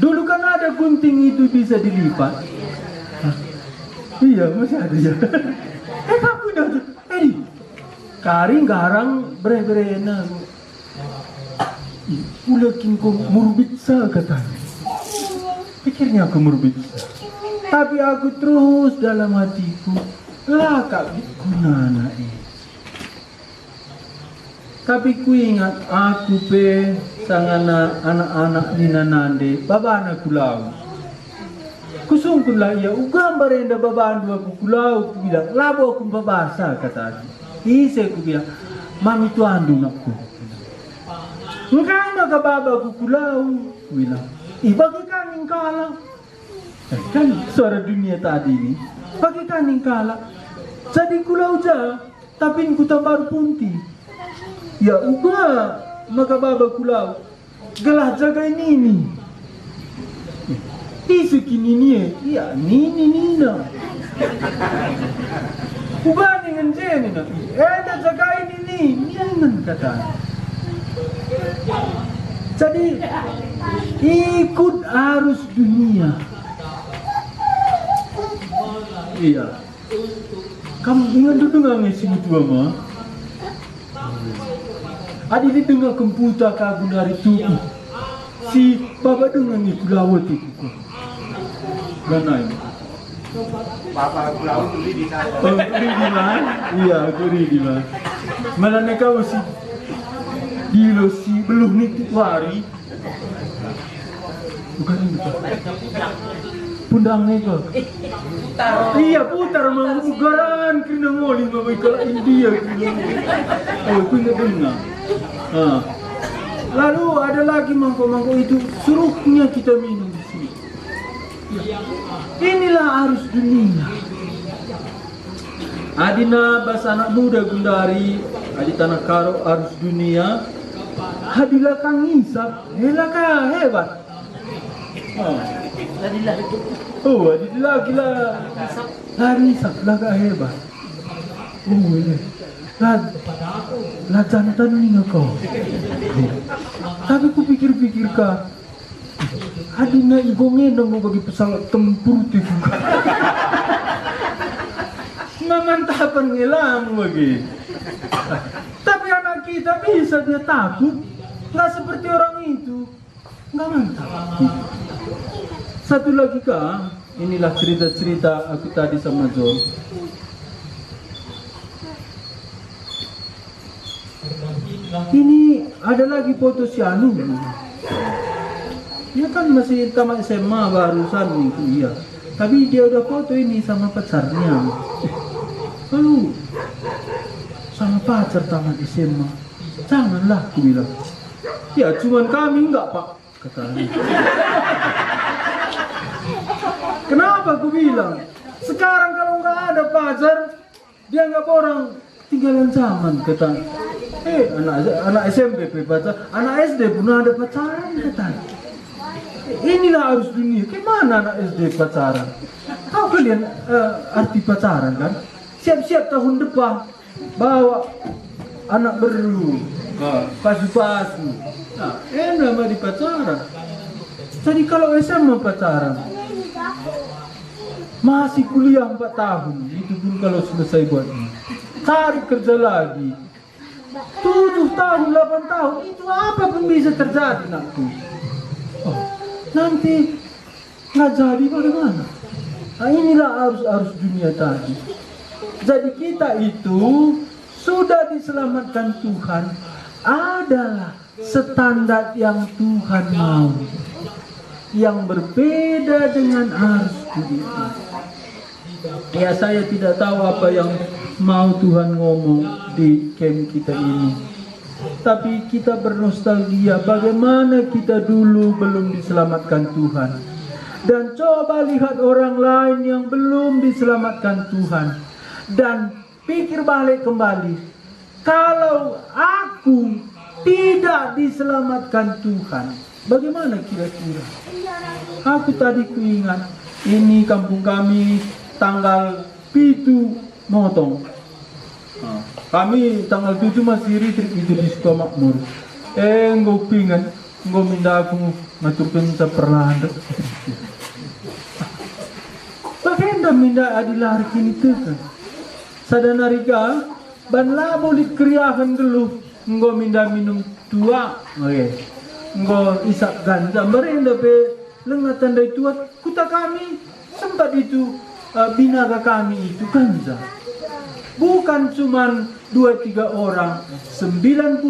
Dulu kan ada gunting itu bisa dilipat. Hah? Iya masih ada ya. Aku udah karing garang bre-brena. Ulakin ko murbitsa katanya. Pikirnya aku murbitsa. Tapi aku terus dalam hatiku lakak gunana ini. Tapi ku ingat aku pe sangana anak-anak ninanande babana kulau. Kusungkun lah ia ugam barenda babandu aku kulau. Ku bilang labo aku babasa kata. Ise ku bilang mami tu andu nakku. Engkau maka baba ku kulau. Ku bilang bagi kami kalah. Kan suara dunia tadi ini bagi kami kalah. Jadi kulau ja, tapi ku tambar punti. Ya uga, maka baba kulau. Gelah jaga ini. Isu kini ni, ya nina. Uga dengan jeni na. Eda jaga ini niangan kata. Jadi ikut arus dunia. Iya. Kamu ingat dulu nggak ngisi dua mah? Adi di tengah komputer kagun dari tuku. Si bapa dengan ni kulawat itu. Ganai. Papa pulau tuli di sana. Oh, tuli di mana? Iya, tuli di mana? Malah kau si dilo si belum nih wari. Bukan itu. Pundang nego. Iya putar manggugaran kena ngoli mabay kala India kena. Oh, kena dengar. Lalu ada lagi mangkok-mangkok itu suruhnya kita minum di sini. Inilah arus dunia. Adina bas anak muda Gundari, adi tanah karo arus dunia. Hadilah kang isap, helaka hebat. Jadilah Oh, adilah gila. Lari isap, laga hebat. Oh, ini. Lah jantan nih kau. Tapi ku pikir-pikir kah, adina igongnya dong bagi pesawat tempur itu juga. Memantapan ngelam bagi. Tapi anak kita bisa dia takut, nggak seperti orang itu, nggak mantap. Satu lagi kah, inilah cerita-cerita aku tadi sama John. Ini ada lagi foto si Anu. Dia kan masih tamat SMA barusan nih, iya. Tapi dia udah foto ini sama pacarnya. Lalu sama pacar tamat SMA. Janganlah, aku bilang. Ya cuman kami enggak pak, katanya. Kenapa aku bilang? Sekarang kalau nggak ada pacar, dia nggak orang tinggalan zaman, kata. Anak SMP pacar, anak SD pun ada pacaran, kata. Inilah arus dunia. Gimana anak SD pacaran? Tahu kalian arti pacaran kan? Siap-siap tahun depan bawa anak baru, pasu-pasu. Nah, enak mah di pacaran. Jadi kalau SMA pacaran, masih kuliah 4 tahun, itu pun kalau selesai buatnya. Cari kerja lagi 7 tahun, 8 tahun, itu apa pun bisa terjadi nakku. Oh, nanti nggak jadi bagaimana? Nah, inilah arus dunia tadi. Jadi kita itu sudah diselamatkan Tuhan, adalah standar yang Tuhan mau, yang berbeda dengan arus dunia. Ya, saya tidak tahu apa yang mau Tuhan ngomong di camp kita ini. Tapi kita bernostalgia bagaimana kita dulu belum diselamatkan Tuhan. Dan coba lihat orang lain yang belum diselamatkan Tuhan. Dan pikir balik kembali. Kalau aku tidak diselamatkan Tuhan, bagaimana kira-kira? Aku tadi kuingat, ini kampung kami tanggal 7 motong. Nah, kami tanggal 7 masih retreat itu di Sukamakmur. Nggo pingan, nggo minda aku maturkan sa perlahan. Bagaimana minda adilar kini tekan. Sadanarika ban labolit kriahan geluh, nggo minda minum tua. Oke. Nggo isap ganja barenda pe lengatan dari tua kuta kami sempat itu binaga kami itu ganja. Bukan cuman 2-3 orang, 98%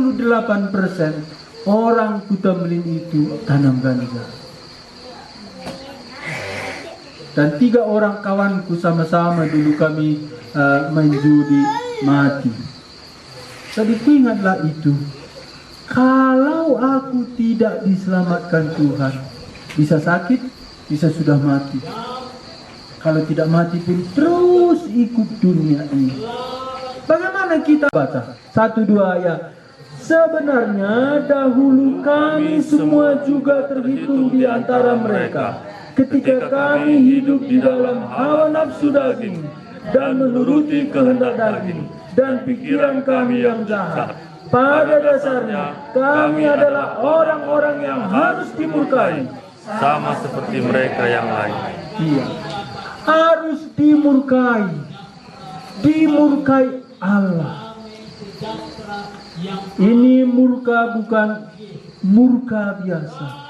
orang Kuta Melin itu tanam ganja. Dan 3 orang kawanku sama-sama dulu kami main judi mati. Jadi ingatlah itu. Kalau aku tidak diselamatkan Tuhan, bisa sakit, bisa sudah mati. Kalau tidak mati pun terus ikut dunia ini. Bagaimana kita baca? 1-2 ayat. Sebenarnya dahulu kami semua juga terhitung di antara mereka. Ketika kami hidup di dalam hawa nafsu daging dan menuruti kehendak daging dan pikiran kami yang jahat. Pada dasarnya kami adalah orang-orang yang harus dimurkai. Sama seperti mereka yang lain. Iya. Harus dimurkai Allah. Ini murka bukan murka biasa.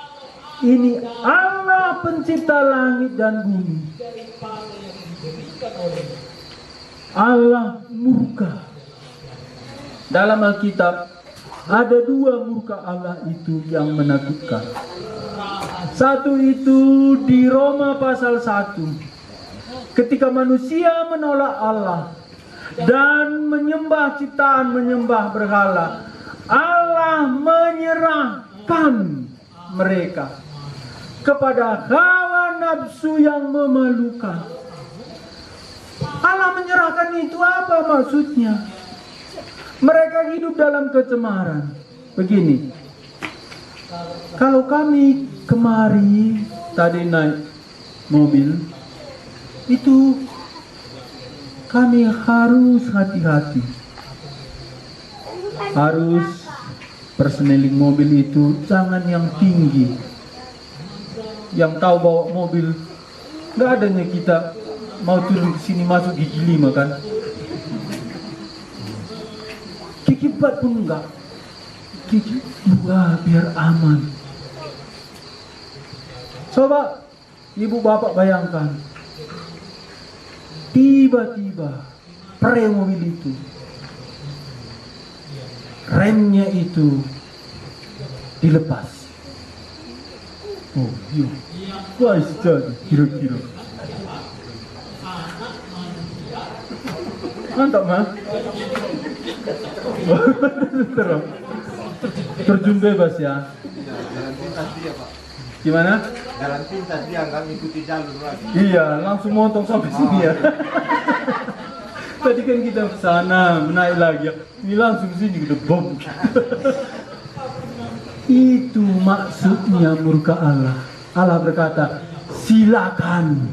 Ini Allah pencipta langit dan bumi. Allah murka. Dalam Alkitab ada 2 murka Allah itu yang menakutkan. Satu itu di Roma pasal 1. Ketika manusia menolak Allah dan menyembah ciptaan, menyembah berhala, Allah menyerahkan mereka kepada hawa nafsu yang memalukan. Allah menyerahkan itu apa maksudnya? Mereka hidup dalam kecemaran. Begini, kalau kami kemari tadi naik mobil, itu kami harus hati-hati. Harus persneling mobil itu jangan yang tinggi. Yang tahu bawa mobil, nggak adanya kita mau turun ke sini masuk gigi 5 kan? Gigi 4 pun enggak. Gigi 2 biar aman. Coba ibu bapak bayangkan, tiba-tiba pre mobil itu, remnya itu dilepas. Oh iya, wah jadi kira-kira. Mantap mah. Terjun bebas ya. Jalan pintas dia, Pak. Gimana? Jalan pintas dia, nggak ngikuti jalur lagi. Iya, langsung motong sampai sini ya. Tadi kan kita ke sana, menaik lagi ya. Ini langsung sini udah bom. Itu maksudnya murka Allah. Allah berkata, silakan.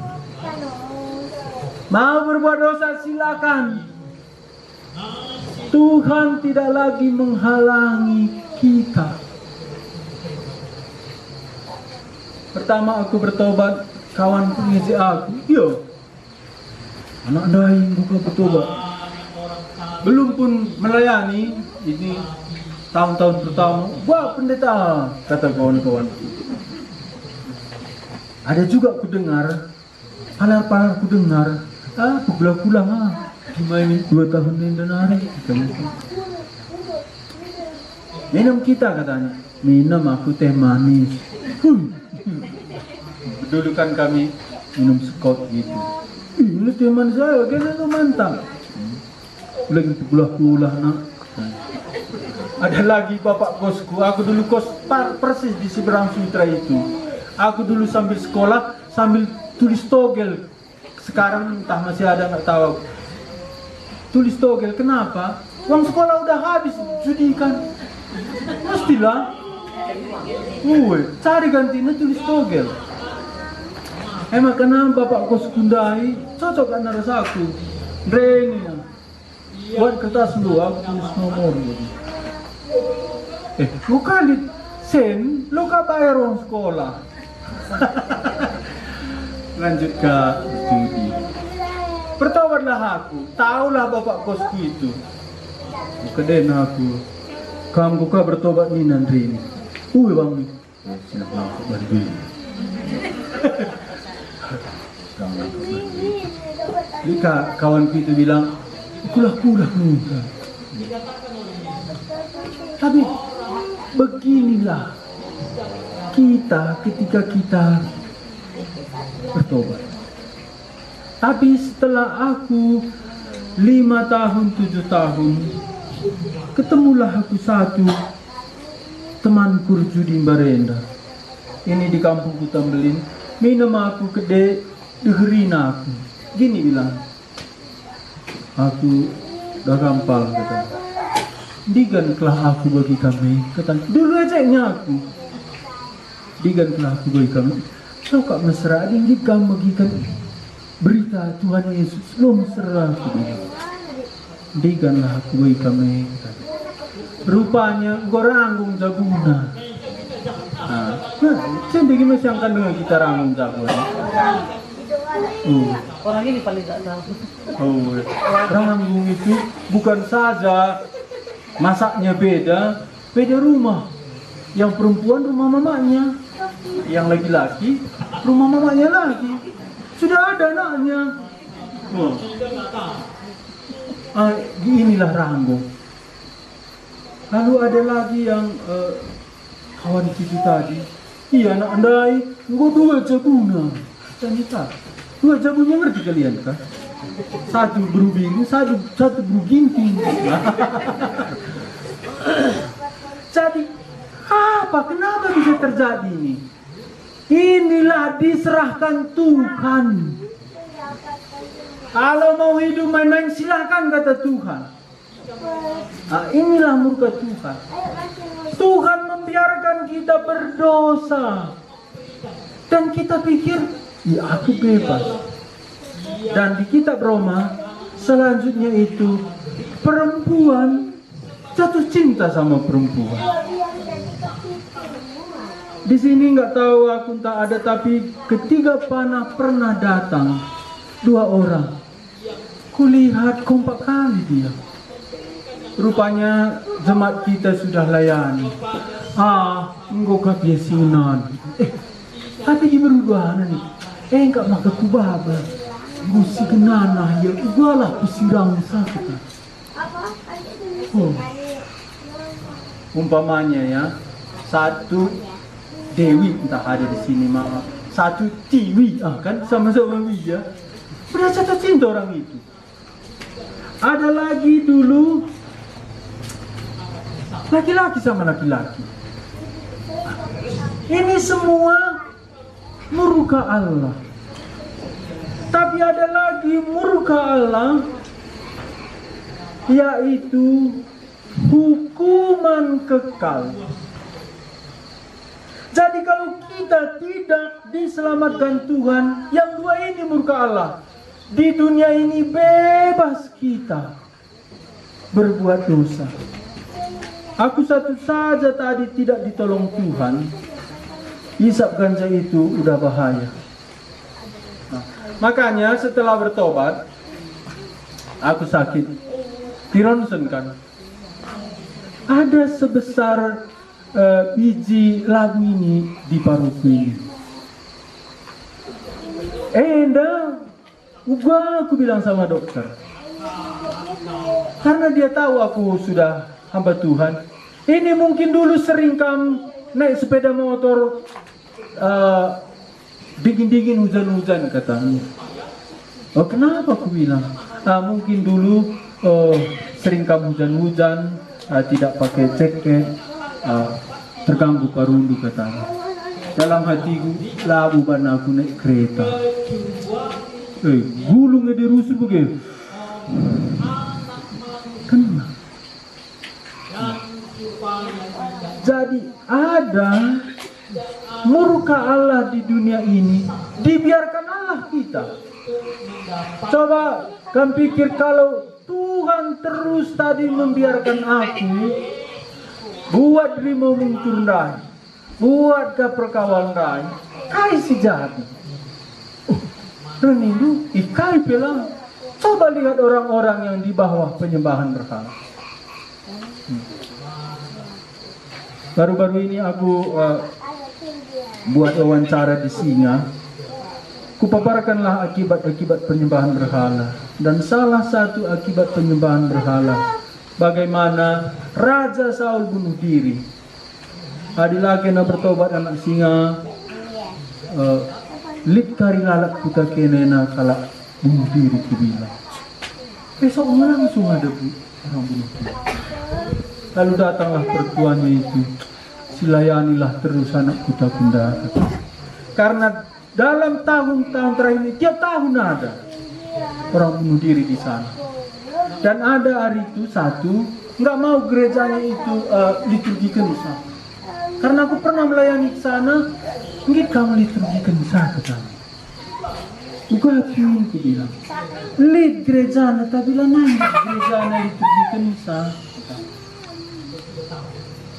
Mau berbuat dosa silakan. Tuhan tidak lagi menghalangi kita. Pertama aku bertobat, kawanku ngisi aku. Iya. Anak dai buka bertobat. Belum pun melayani, ini tahun-tahun pertama. Wah pendeta, kata kawan-kawan. Ada juga aku dengar, palar-palar aku dengar, aku pulang-pulang gimana ini 2 tahun ini dan hari. Minum kita katanya, minum aku teh manis. Dulu kan kami minum Scott gitu. Ini teman saya, kayaknya itu mantap. Lagi pulah-pulah nak. Ada lagi bapak kosku, aku dulu kos persis di seberang Sutra itu. Aku dulu sambil sekolah, sambil tulis togel. Sekarang entah masih ada nggak tahu. Tulis togel, kenapa? Uang sekolah udah habis, judikan. Pastilah. Cari gantinya tulis togel. Emang karena bapak kos kundai cocok kan rasaku. Dreni ya. Buat kertas dulu aku tulis nomor gitu. Lu kali sen, lu kan bayar uang sekolah. Lanjut ke studi. Bertobatlah aku, tahulah bapak kosku itu. Keden aku. Kamu kok bertobat nih Nandri ini. Bang nih. Siap langsung bantu. Jika kawanku itu bilang, kulah nih. Tapi beginilah kita ketika kita bertobat. Tapi setelah aku 5 tahun, 7 tahun, ketemulah aku satu teman kurju di Barenda. Ini di kampung Kutambelin. Minum aku kede, dengerin aku. Gini bilang, aku dah gampang kata. Diganlah aku bagi kami. Kata, dulu aja aku. Diganlah aku bagi kami. So kak mesra, digan bagikan berita Tuhan Yesus. Lo mesra aku. Diganlah aku bagi kami. Rupanya gue ranggung jaguna. Nah, sendiri masih angkat dengan kita ranggung jaguna. Orang ini paling gak tahu. Ranggung itu bukan saja masaknya beda rumah. Yang perempuan rumah mamanya, yang laki-laki rumah mamanya lagi. Sudah ada anaknya. Inilah ranggung. Lalu ada lagi yang kawan kita tadi. Iya anak andai, gua 2 jabuna. Ternyata 2 jabunnya ngerti kalian kan? Satu berubing, satu beruginting. Jadi apa? Kenapa bisa terjadi ini? inilah diserahkan Tuhan. Kalau mau hidup main-main silahkan, kata Tuhan. Inilah murka Tuhan. Tuhan membiarkan kita berdosa. Dan kita pikir, ya aku bebas. Dan di kitab Roma, selanjutnya itu, perempuan jatuh cinta sama perempuan. Di sini nggak tahu aku tak ada, tapi ketiga panah pernah datang 2 orang. Kulihat kompak kali dia. Rupanya jemaat kita sudah layani. Enggak kebiasinan. Tapi di berubah nih. Enggak maka kubaba. Gusi genana ya ugalah kusirang sakit. Umpamanya ya, satu Dewi entah ada di sini maaf, satu Tiwi, kan sama-sama ya. Udah jatuh cinta orang itu. Ada lagi dulu laki-laki sama laki-laki. Ini semua murka Allah. Tapi ada lagi murka Allah, yaitu hukuman kekal. Jadi kalau kita tidak diselamatkan Tuhan, yang 2 ini murka Allah. Di dunia ini bebas kita berbuat dosa. Aku satu saja tadi tidak ditolong Tuhan. Hisap ganja itu udah bahaya. Makanya setelah bertobat, aku sakit. Dironsen kan. Ada sebesar biji labu ini di paruku ini. Aku bilang sama dokter. Karena dia tahu aku sudah hamba Tuhan. Ini mungkin dulu sering naik sepeda motor dingin-dingin hujan-hujan katanya. Kenapa aku bilang? Mungkin dulu sering hujan-hujan, tidak pakai jaket, terganggu parundu katanya. Dalam hatiku labu ban aku naik kereta. Gulungnya dirusuh begitu. Kenapa? Jadi ada murka Allah di dunia ini, dibiarkan Allah kita. Coba kamu pikir kalau Tuhan terus tadi membiarkan aku buat dirimu mengcurndai, buat ke perkawan rai, kai si jadi. Renindu, ikai bilang, coba lihat orang-orang yang di bawah penyembahan berhala. Baru-baru ini aku buat wawancara di Singa. Kupaparkanlah akibat-akibat penyembahan berhala. Dan salah satu akibat penyembahan berhala, bagaimana Raja Saul bunuh diri. Adilagi na bertobat anak Singa, lit kari lalak puta kenena kalak bunuh diri kubilang. Besok langsung ada orang bunuh diri. Lalu datanglah pertuannya itu, silayanilah terus anak kuta bunda. Karena dalam tahun-tahun terakhir ini, tiap tahun ada orang bunuh diri di sana. Dan ada hari itu satu, nggak mau gerejanya itu liturgikan misa. Karena aku pernah melayani di sana, nggak kamu liturgikan misa ke sana. Bukan aku bilang, lid gerejana, tapi lah nanya gerejana liturgikan misa.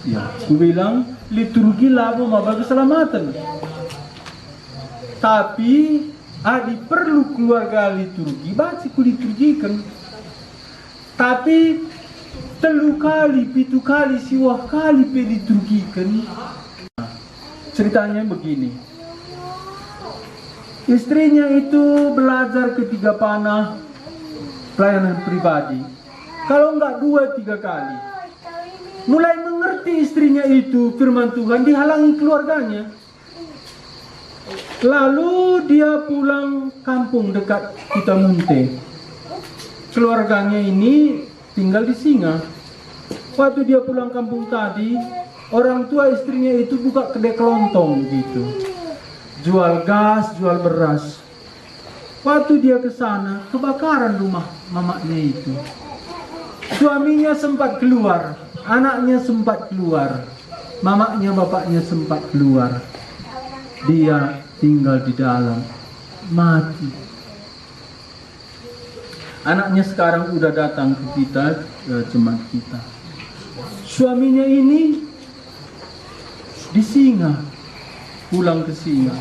Ya, aku bilang liturgi labo mabal keselamatan. Tapi perlu keluarga liturgi, baca ku liturgikan. Tapi 3 kali, 7 kali, siwah kali pe liturgikan. Ceritanya begini. Istrinya itu belajar ke 3 panah pelayanan pribadi. Kalau enggak 2-3 kali. Mulai mengerti istrinya itu firman Tuhan, dihalangi keluarganya. Lalu dia pulang kampung dekat Kitamunte. Keluarganya ini tinggal di Singa. Waktu dia pulang kampung tadi, orang tua istrinya itu buka kedai kelontong gitu. jual gas, jual beras. Waktu dia ke sana, kebakaran rumah mamanya itu. Suaminya sempat keluar, anaknya sempat keluar, mamanya, bapaknya sempat keluar. Dia tinggal di dalam, mati. Anaknya sekarang udah datang ke kita, ke jemaat kita. Suaminya ini di Singa, pulang ke Singa.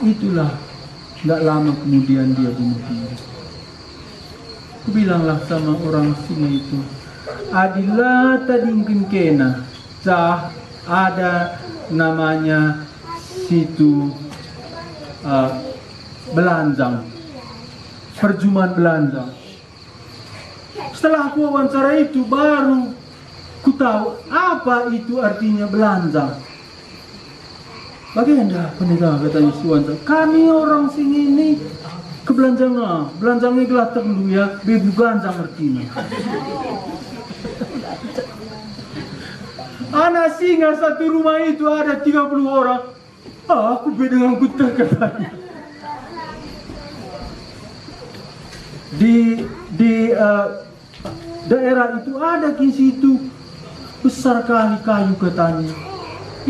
Itulah, nggak lama kemudian dia bunuh diri. Kubilanglah sama orang Singa itu, adilah tadingkin kena, cah ada namanya situ Belanjang, perjumpaan Belanjang. Setelah aku wawancara itu baru ku tahu apa itu artinya Belanjang. Bagaimana pendeta katanya Suwanto? Kami orang sini ini ke Belanjang, Belanjangnya gelah dulu ya, bebu Belanjang artinya. Anak Singa satu rumah itu ada 30 orang. Aku beda dengan kuta katanya. Di daerah itu ada di situ besar kali kayu katanya.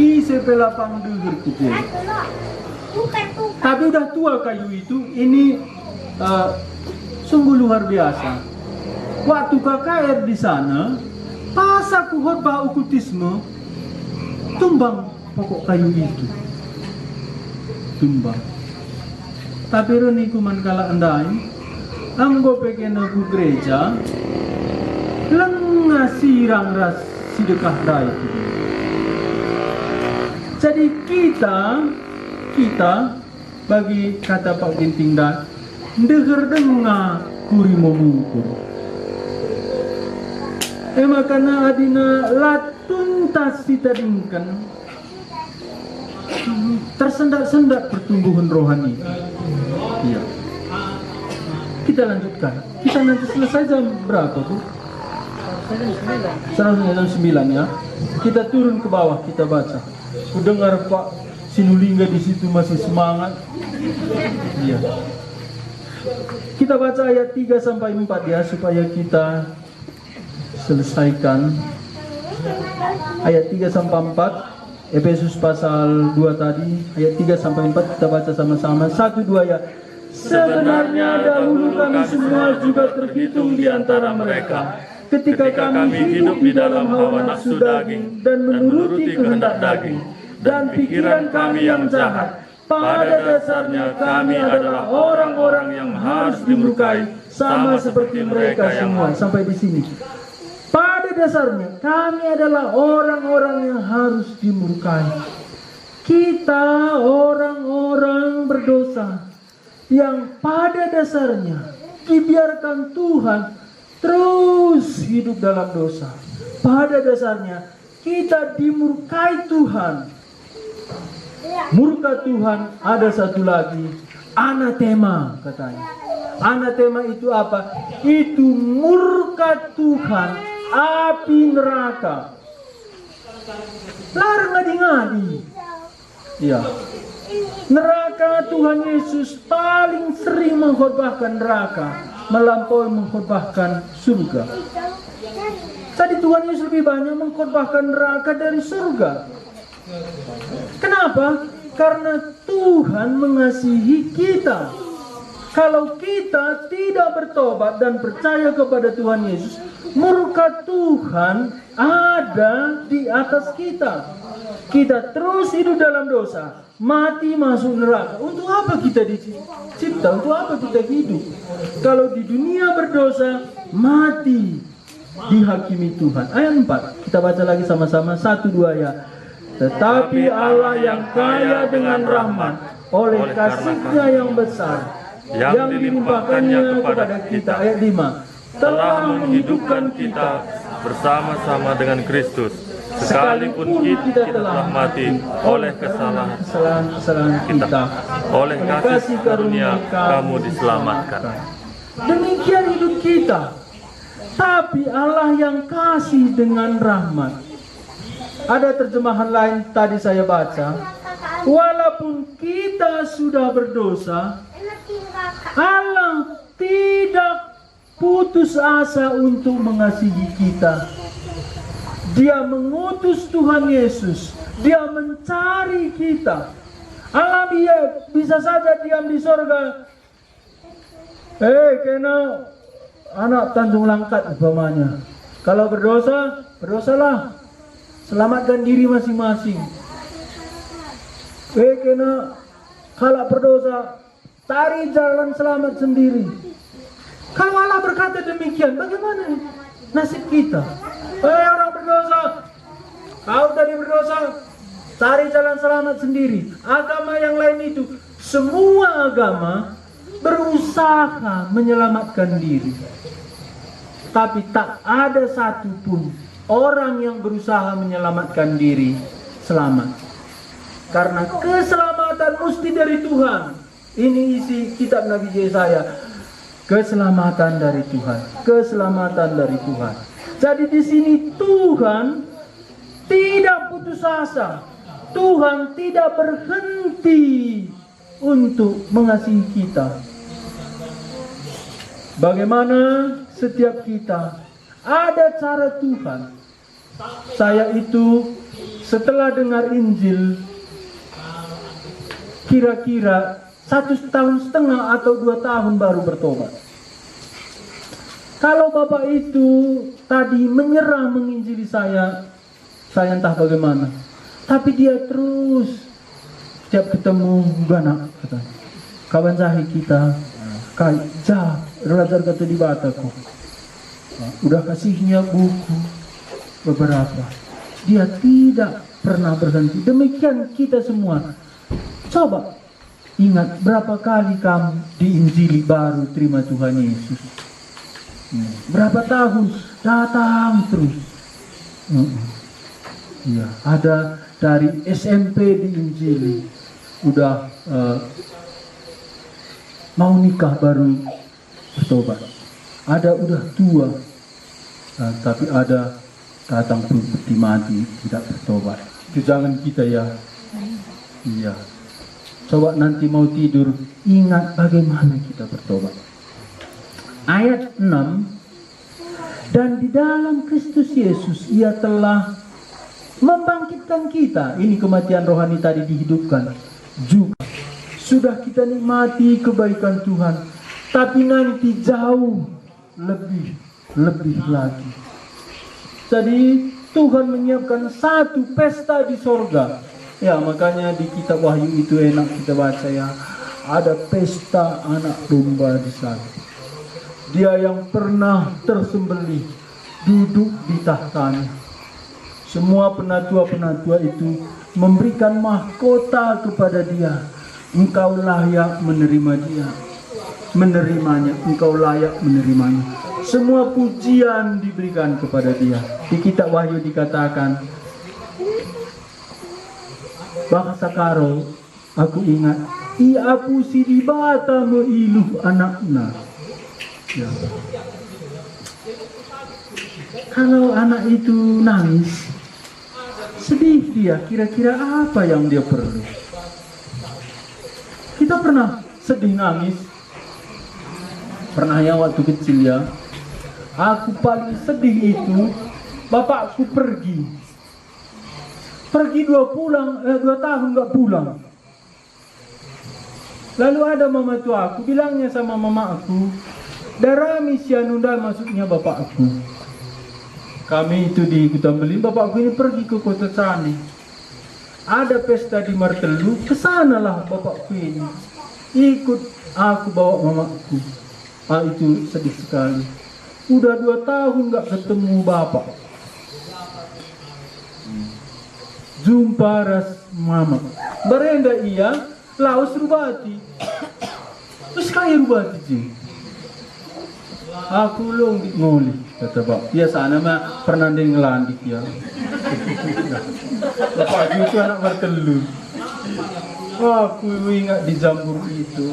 Sepela pangdeger kuku. Tapi udah tua kayu itu. Ini sungguh luar biasa. Waktu KKR di sana, pas aku khotbah okultisme, tumbang pokok kayu itu. Tumbang. Tapi reni kuman kala andai, anggo pengen aku gereja, lengah sirang ras sidekah rai. Jadi kita bagi kata Pak Ginting dan deger dengar kuri memungkur. Makana adina latuntas ditadingkan tersendat-sendat pertumbuhan rohani. Iya. Kita lanjutkan. Kita nanti selesai jam berapa tuh? Jam 9 ya. Kita turun ke bawah, kita baca. Kudengar Pak Sinulingga di situ masih semangat. Iya. Kita baca ayat 3 sampai 4 ya supaya kita selesaikan. Ayat 3 sampai 4. Efesus pasal 2 tadi, ayat 3 sampai 4 kita baca sama-sama. 1 2 ya. Sebenarnya dahulu kami semua juga terhitung di antara mereka. Ketika kami hidup di dalam hawa nafsu daging dan menuruti kehendak daging dan pikiran kami yang jahat, pada dasarnya kami adalah orang-orang yang harus dimurkai sama seperti mereka semua. Sampai di sini. Pada dasarnya kami adalah orang-orang yang harus dimurkai. Kita orang-orang berdosa yang pada dasarnya dibiarkan Tuhan terus hidup dalam dosa. Pada dasarnya kita dimurkai Tuhan. Murka Tuhan ada satu lagi, anatema katanya. Anatema itu apa? Itu murka Tuhan, api neraka. Larang ngadi-ngadi. Ya. Neraka Tuhan Yesus paling sering mengkhotbahkan neraka, melampaui mengkhotbahkan surga. Tadi Tuhan Yesus lebih banyak mengkhotbahkan neraka dari surga. Kenapa? Karena Tuhan mengasihi kita. Kalau kita tidak bertobat dan percaya kepada Tuhan Yesus, murka Tuhan ada di atas kita. Kita terus hidup dalam dosa, mati masuk neraka. Untuk apa kita dicipta? Untuk apa kita hidup? Kalau di dunia berdosa, mati dihakimi Tuhan. Ayat 4, kita baca lagi sama-sama. 1, 2 ya. Tetapi Allah yang kaya dengan rahmat, oleh kasih-Nya yang besar, yang dilimpahkannya kepada kita. Ayat 5, telah menghidupkan kita bersama-sama dengan Kristus, sekalipun kita telah mati oleh kesalahan kita. Oleh kasih karunia kamu diselamatkan. Demikian hidup kita. Tapi Allah yang kasih dengan rahmat. Ada terjemahan lain tadi saya baca, Walaupun kita sudah berdosa, Allah tidak putus asa untuk mengasihi kita. Dia mengutus Tuhan Yesus. Dia mencari kita. Allah dia bisa saja diam di sorga. Kena anak Tanjung Langkat umpamanya. Kalau berdosa, berdosalah. Selamatkan diri masing-masing. Kena kalau berdosa, cari jalan selamat sendiri. Kalau Allah berkata demikian, bagaimana nasib kita? Orang berdosa, kau tadi berdosa, cari jalan selamat sendiri. Agama yang lain itu, semua agama berusaha menyelamatkan diri. Tapi tak ada satupun orang yang berusaha menyelamatkan diri selamat. Karena keselamatan mesti dari Tuhan. Ini isi kitab Nabi Yesaya. Keselamatan dari Tuhan. Keselamatan dari Tuhan. Jadi di sini Tuhan tidak putus asa. Tuhan tidak berhenti untuk mengasihi kita. Bagaimana setiap kita ada cara Tuhan. Saya itu setelah dengar Injil kira-kira 1,5 tahun atau 2 tahun baru bertobat. Kalau Bapak itu tadi menyerah menginjili saya entah bagaimana. Tapi dia terus setiap ketemu Gana kata, kawan saya kita kaja belajar kata di Bataku. Udah kasihnya buku beberapa. Dia tidak pernah berhenti. Demikian kita semua. Coba ingat berapa kali kamu diinjili baru terima Tuhan Yesus. Berapa tahun datang terus. Iya, ada dari SMP diinjili, udah mau nikah baru bertobat. Ada udah tua, tapi ada datang peti mati tidak bertobat. Itu jangan kita ya. Iya. Coba nanti mau tidur, ingat bagaimana kita bertobat. Ayat 6, dan di dalam Kristus Yesus ia telah membangkitkan kita. Ini kematian rohani tadi dihidupkan. Juga sudah kita nikmati kebaikan Tuhan, tapi nanti jauh lebih lagi. Jadi Tuhan menyiapkan satu pesta di sorga. Ya, makanya di kitab Wahyu itu enak kita baca ya. Ada pesta anak domba di sana. Dia yang pernah tersembelih duduk di tahtanya. Semua penatua-penatua itu memberikan mahkota kepada dia. Engkau layak menerima dia. Menerimanya, engkau layak menerimanya. Semua pujian diberikan kepada dia. Di kitab Wahyu dikatakan, bahasa karo, aku ingat, iapu si dibata meiluh anakna. Ya. Kalau anak itu nangis, sedih dia, kira-kira apa yang dia perlu? Kita pernah sedih nangis? Pernah ya waktu kecil ya. Aku paling sedih itu, bapakku pergi 2 tahun nggak pulang. Lalu ada mama tua aku bilangnya sama mama aku, Darami Sianunda, maksudnya bapak aku. Kami itu di Kutambeli, bapak aku ini pergi ke kota Cane. Ada pesta di Martelu, kesanalah bapakku ini. Ikut aku bawa mamaku. Itu sedih sekali. Udah 2 tahun nggak ketemu bapak. Jumpa ras mama. Berenda iya, laus rubati. Terus kaya rubati sih. Aku long ngoli kata bap. Biasa nama pernah dia ngelandik ya. Bapak itu anak bertelur. Aku ingat di Jambur itu.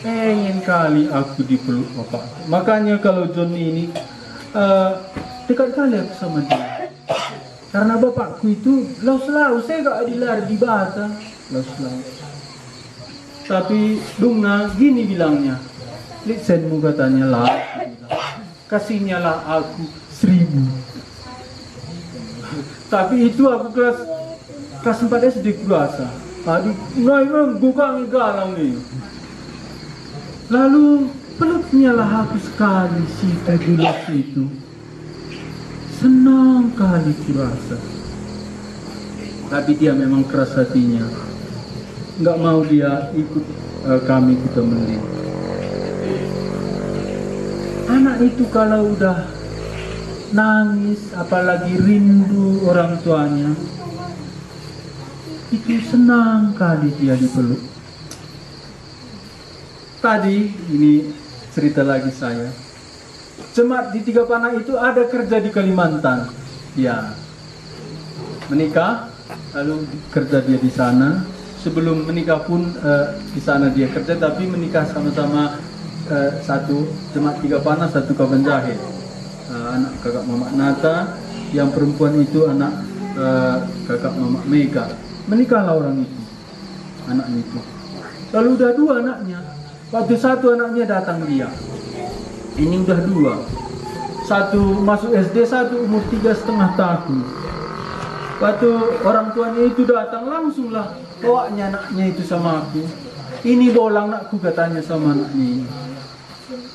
Pengen kali aku dipeluk bapak. Makanya kalau John ini dekat kali aku sama dia. Karena bapakku itu laus-laus, saya gak dilar di bata. Laus-laus. Tapi Dungna gini bilangnya. Lisenmu katanya lah. Kasihnya lah aku 1.000. Tapi itu aku kelas 4 SD kurasa. Adik, memang bukan galang nih. Lalu peluknya lah aku sekali situ dulu situ. Senang kali kurasa. Tapi dia memang keras hatinya. Nggak mau dia ikut kami ke Temelit. Anak itu kalau udah nangis, apalagi rindu orang tuanya, itu senang kali dia dipeluk. Tadi ini cerita lagi saya. Jemaat di Tiga Panah itu ada kerja di Kalimantan. Ya, menikah, lalu kerja dia di sana. Sebelum menikah pun di sana dia kerja, tapi menikah sama-sama satu jemaat Tiga Panah, satu Kaban Jahit. Anak kakak Mamak Nata, yang perempuan itu anak kakak Mamak Mega. Menikahlah orang itu, anak itu. Lalu udah 2 anaknya. Waktu satu anaknya datang dia. Ini udah 2. Satu masuk SD, satu umur 3,5 tahun. Waktu orang tuanya itu datang, langsunglah bawanya anaknya itu sama aku. Ini bolang nakku, katanya sama anaknya ini.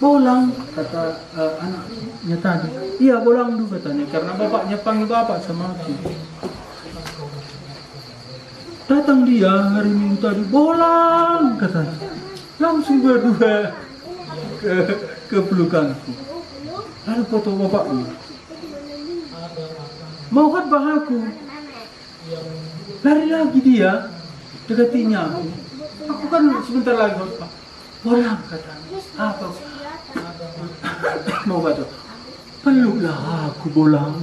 Bolang, kata anaknya tadi. Iya bolang dulu katanya, karena bapaknya panggil bapak sama aku. Datang dia hari Minggu tadi, bolang katanya. Langsung berdua ke pelukanku. Lalu foto bapaknya. Mau khotbah aku. Lari lagi dia, dekatinya aku. Aku kan sebentar lagi khotbah. Bolang katanya. Apa? Mau kata, peluklah aku bolang.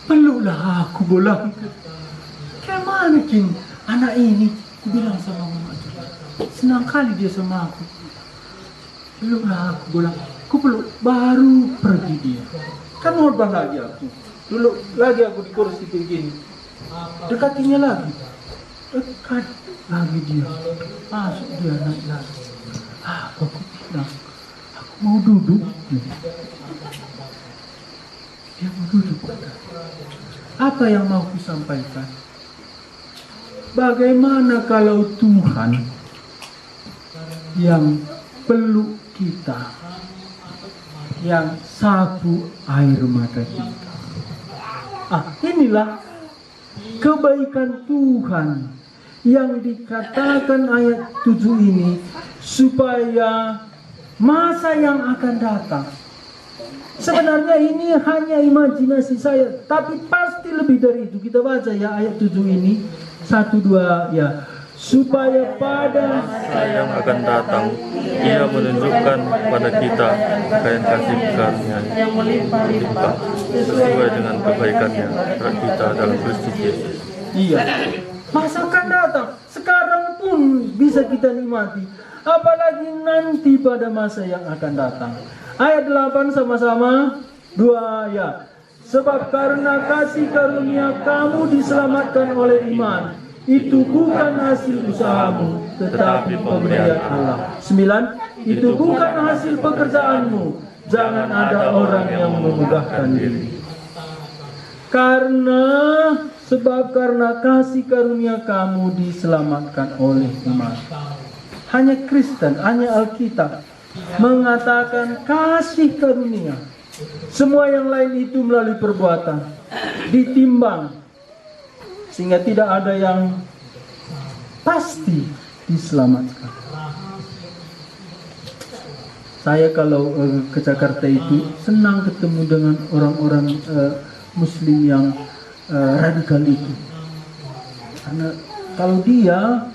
Peluklah aku bolang. Kayak mana Kin? Anak ini, aku bilang sama mama, senang kali dia sama aku. Peluklah aku bolang. Aku peluk, baru pergi dia. Kan khotbah lagi aku. Dulu lagi aku di kursi begini. Dekatinya lagi. Dekat lagi dia. Masuk dia naik lagi. Aku bilang, aku mau duduk. Dia mau duduk. Apa yang mau ku sampaikan? Bagaimana kalau Tuhan yang peluk kita, yang sapu air mata kita? Inilah kebaikan Tuhan yang dikatakan ayat 7 ini, supaya masa yang akan datang. Sebenarnya ini hanya imajinasi saya, tapi pasti lebih dari itu. Kita baca ya ayat 7 ini, 1-2 ya. Supaya pada masa yang akan datang, Ia menunjukkan pada kita kain kasih karunia yang melimpah-limpah sesuai dengan kebaikannya terhadap kita dalam Kristus Yesus. iya, masa akan datang. Sekarang pun bisa kita nikmati, apalagi nanti pada masa yang akan datang. Ayat 8 sama-sama 2 ya. Sebab karena kasih karunia kamu diselamatkan oleh iman. Itu bukan hasil usahamu, tetapi pemberian Allah. 9. Itu bukan hasil pekerjaanmu. Jangan ada orang yang memegahkan diri. Karena kasih karunia kamu diselamatkan oleh iman. Hanya Kristen, hanya Alkitab mengatakan kasih karunia. Semua yang lain itu melalui perbuatan, ditimbang, sehingga tidak ada yang pasti diselamatkan. Saya kalau ke Jakarta itu senang ketemu dengan orang-orang Muslim yang radikal itu. Karena kalau dia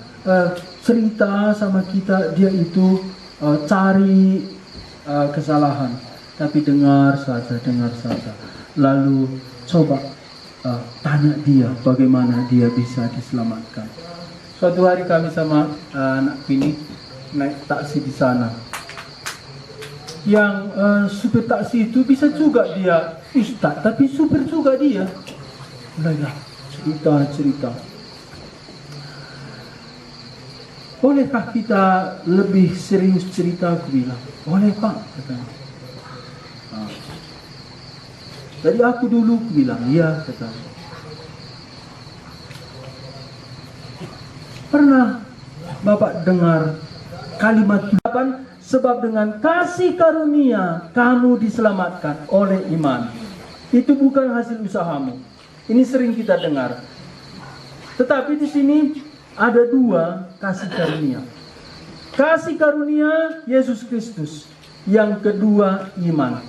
cerita sama kita, dia itu cari kesalahan, tapi dengar saja. Lalu coba tanya dia bagaimana dia bisa diselamatkan. Suatu hari kami sama anak Pini naik taksi di sana. yang supir taksi itu bisa juga dia ustaz, tapi supir juga dia. Mulailah cerita. Bolehkah kita lebih serius cerita? Aku bilang, boleh Pak, katanya. Jadi aku dulu bilang, iya, katanya. Pernah Bapak dengar kalimat 8, sebab dengan kasih karunia kamu diselamatkan oleh iman. Itu bukan hasil usahamu. Ini sering kita dengar. Tetapi di sini ada dua kasih karunia. Kasih karunia Yesus Kristus. Yang kedua iman.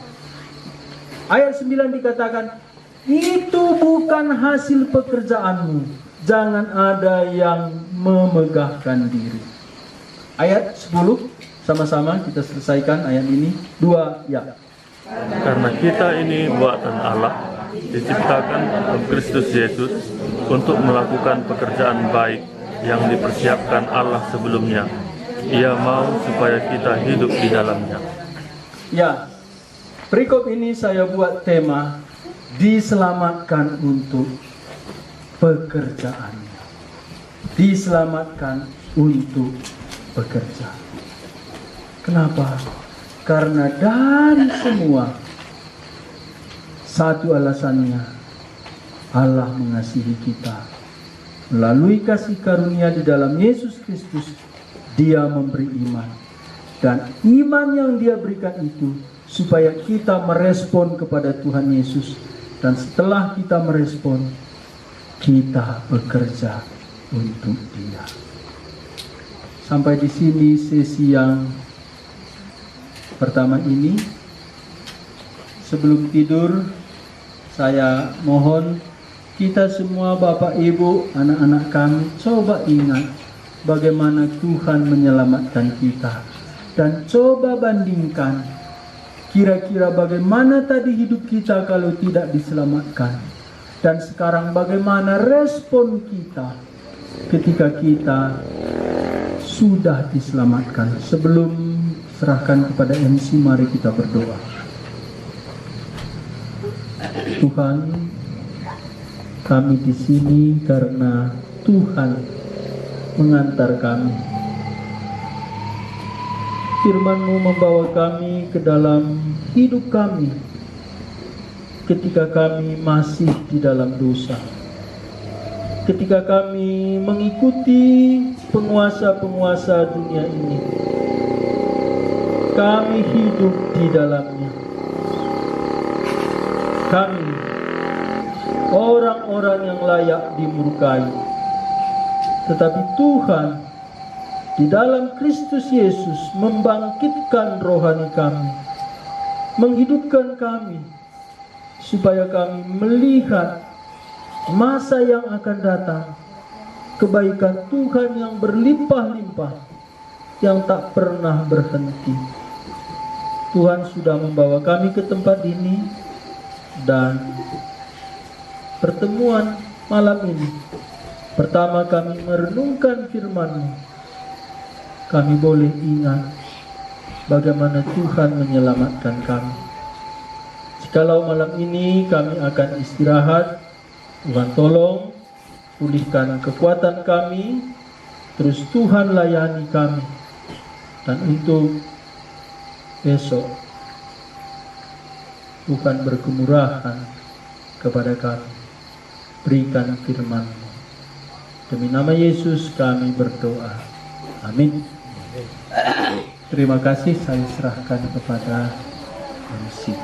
Ayat 9 dikatakan, itu bukan hasil pekerjaanmu. Jangan ada yang memegahkan diri. Ayat 10, sama-sama kita selesaikan ayat ini. 2, ya. Karena kita ini buatan Allah, diciptakan dalam Kristus Yesus untuk melakukan pekerjaan baik yang dipersiapkan Allah sebelumnya. Ia mau supaya kita hidup di dalamnya. Ya, perikop ini saya buat tema diselamatkan untuk pekerjaannya. Diselamatkan untuk bekerja. Kenapa? Karena dari semua, satu alasannya, Allah mengasihi kita. Melalui kasih karunia di dalam Yesus Kristus, Dia memberi iman. Dan iman yang Dia berikan itu supaya kita merespon kepada Tuhan Yesus. Dan setelah kita merespon, kita bekerja untuk Dia. Sampai di sini sesi yang pertama ini. Sebelum tidur, saya mohon kita semua Bapak Ibu, anak-anak kami, coba ingat bagaimana Tuhan menyelamatkan kita. Dan coba bandingkan kira-kira bagaimana tadi hidup kita kalau tidak diselamatkan. Dan sekarang bagaimana respon kita ketika kita sudah diselamatkan. Sebelum serahkan kepada MC, mari kita berdoa. Tuhan, kami di sini karena Tuhan mengantar kami. Firman-Mu membawa kami ke dalam hidup kami ketika kami masih di dalam dosa. Ketika kami mengikuti penguasa-penguasa dunia ini, kami hidup di dalamnya. Kami orang-orang yang layak dimurkai. Tetapi Tuhan di dalam Kristus Yesus membangkitkan rohani kami, menghidupkan kami, supaya kami melihat masa yang akan datang, kebaikan Tuhan yang berlimpah-limpah, yang tak pernah berhenti. Tuhan sudah membawa kami ke tempat ini, dan pertemuan malam ini, pertama kami merenungkan firman-Mu, kami boleh ingat bagaimana Tuhan menyelamatkan kami. Jikalau malam ini kami akan istirahat, Tuhan tolong pulihkan kekuatan kami, terus Tuhan layani kami. Dan untuk besok, Tuhan berkemurahan kepada kami. Berikan firman-Mu. Demi nama Yesus kami berdoa. Amin. Terima kasih, saya serahkan kepada MC.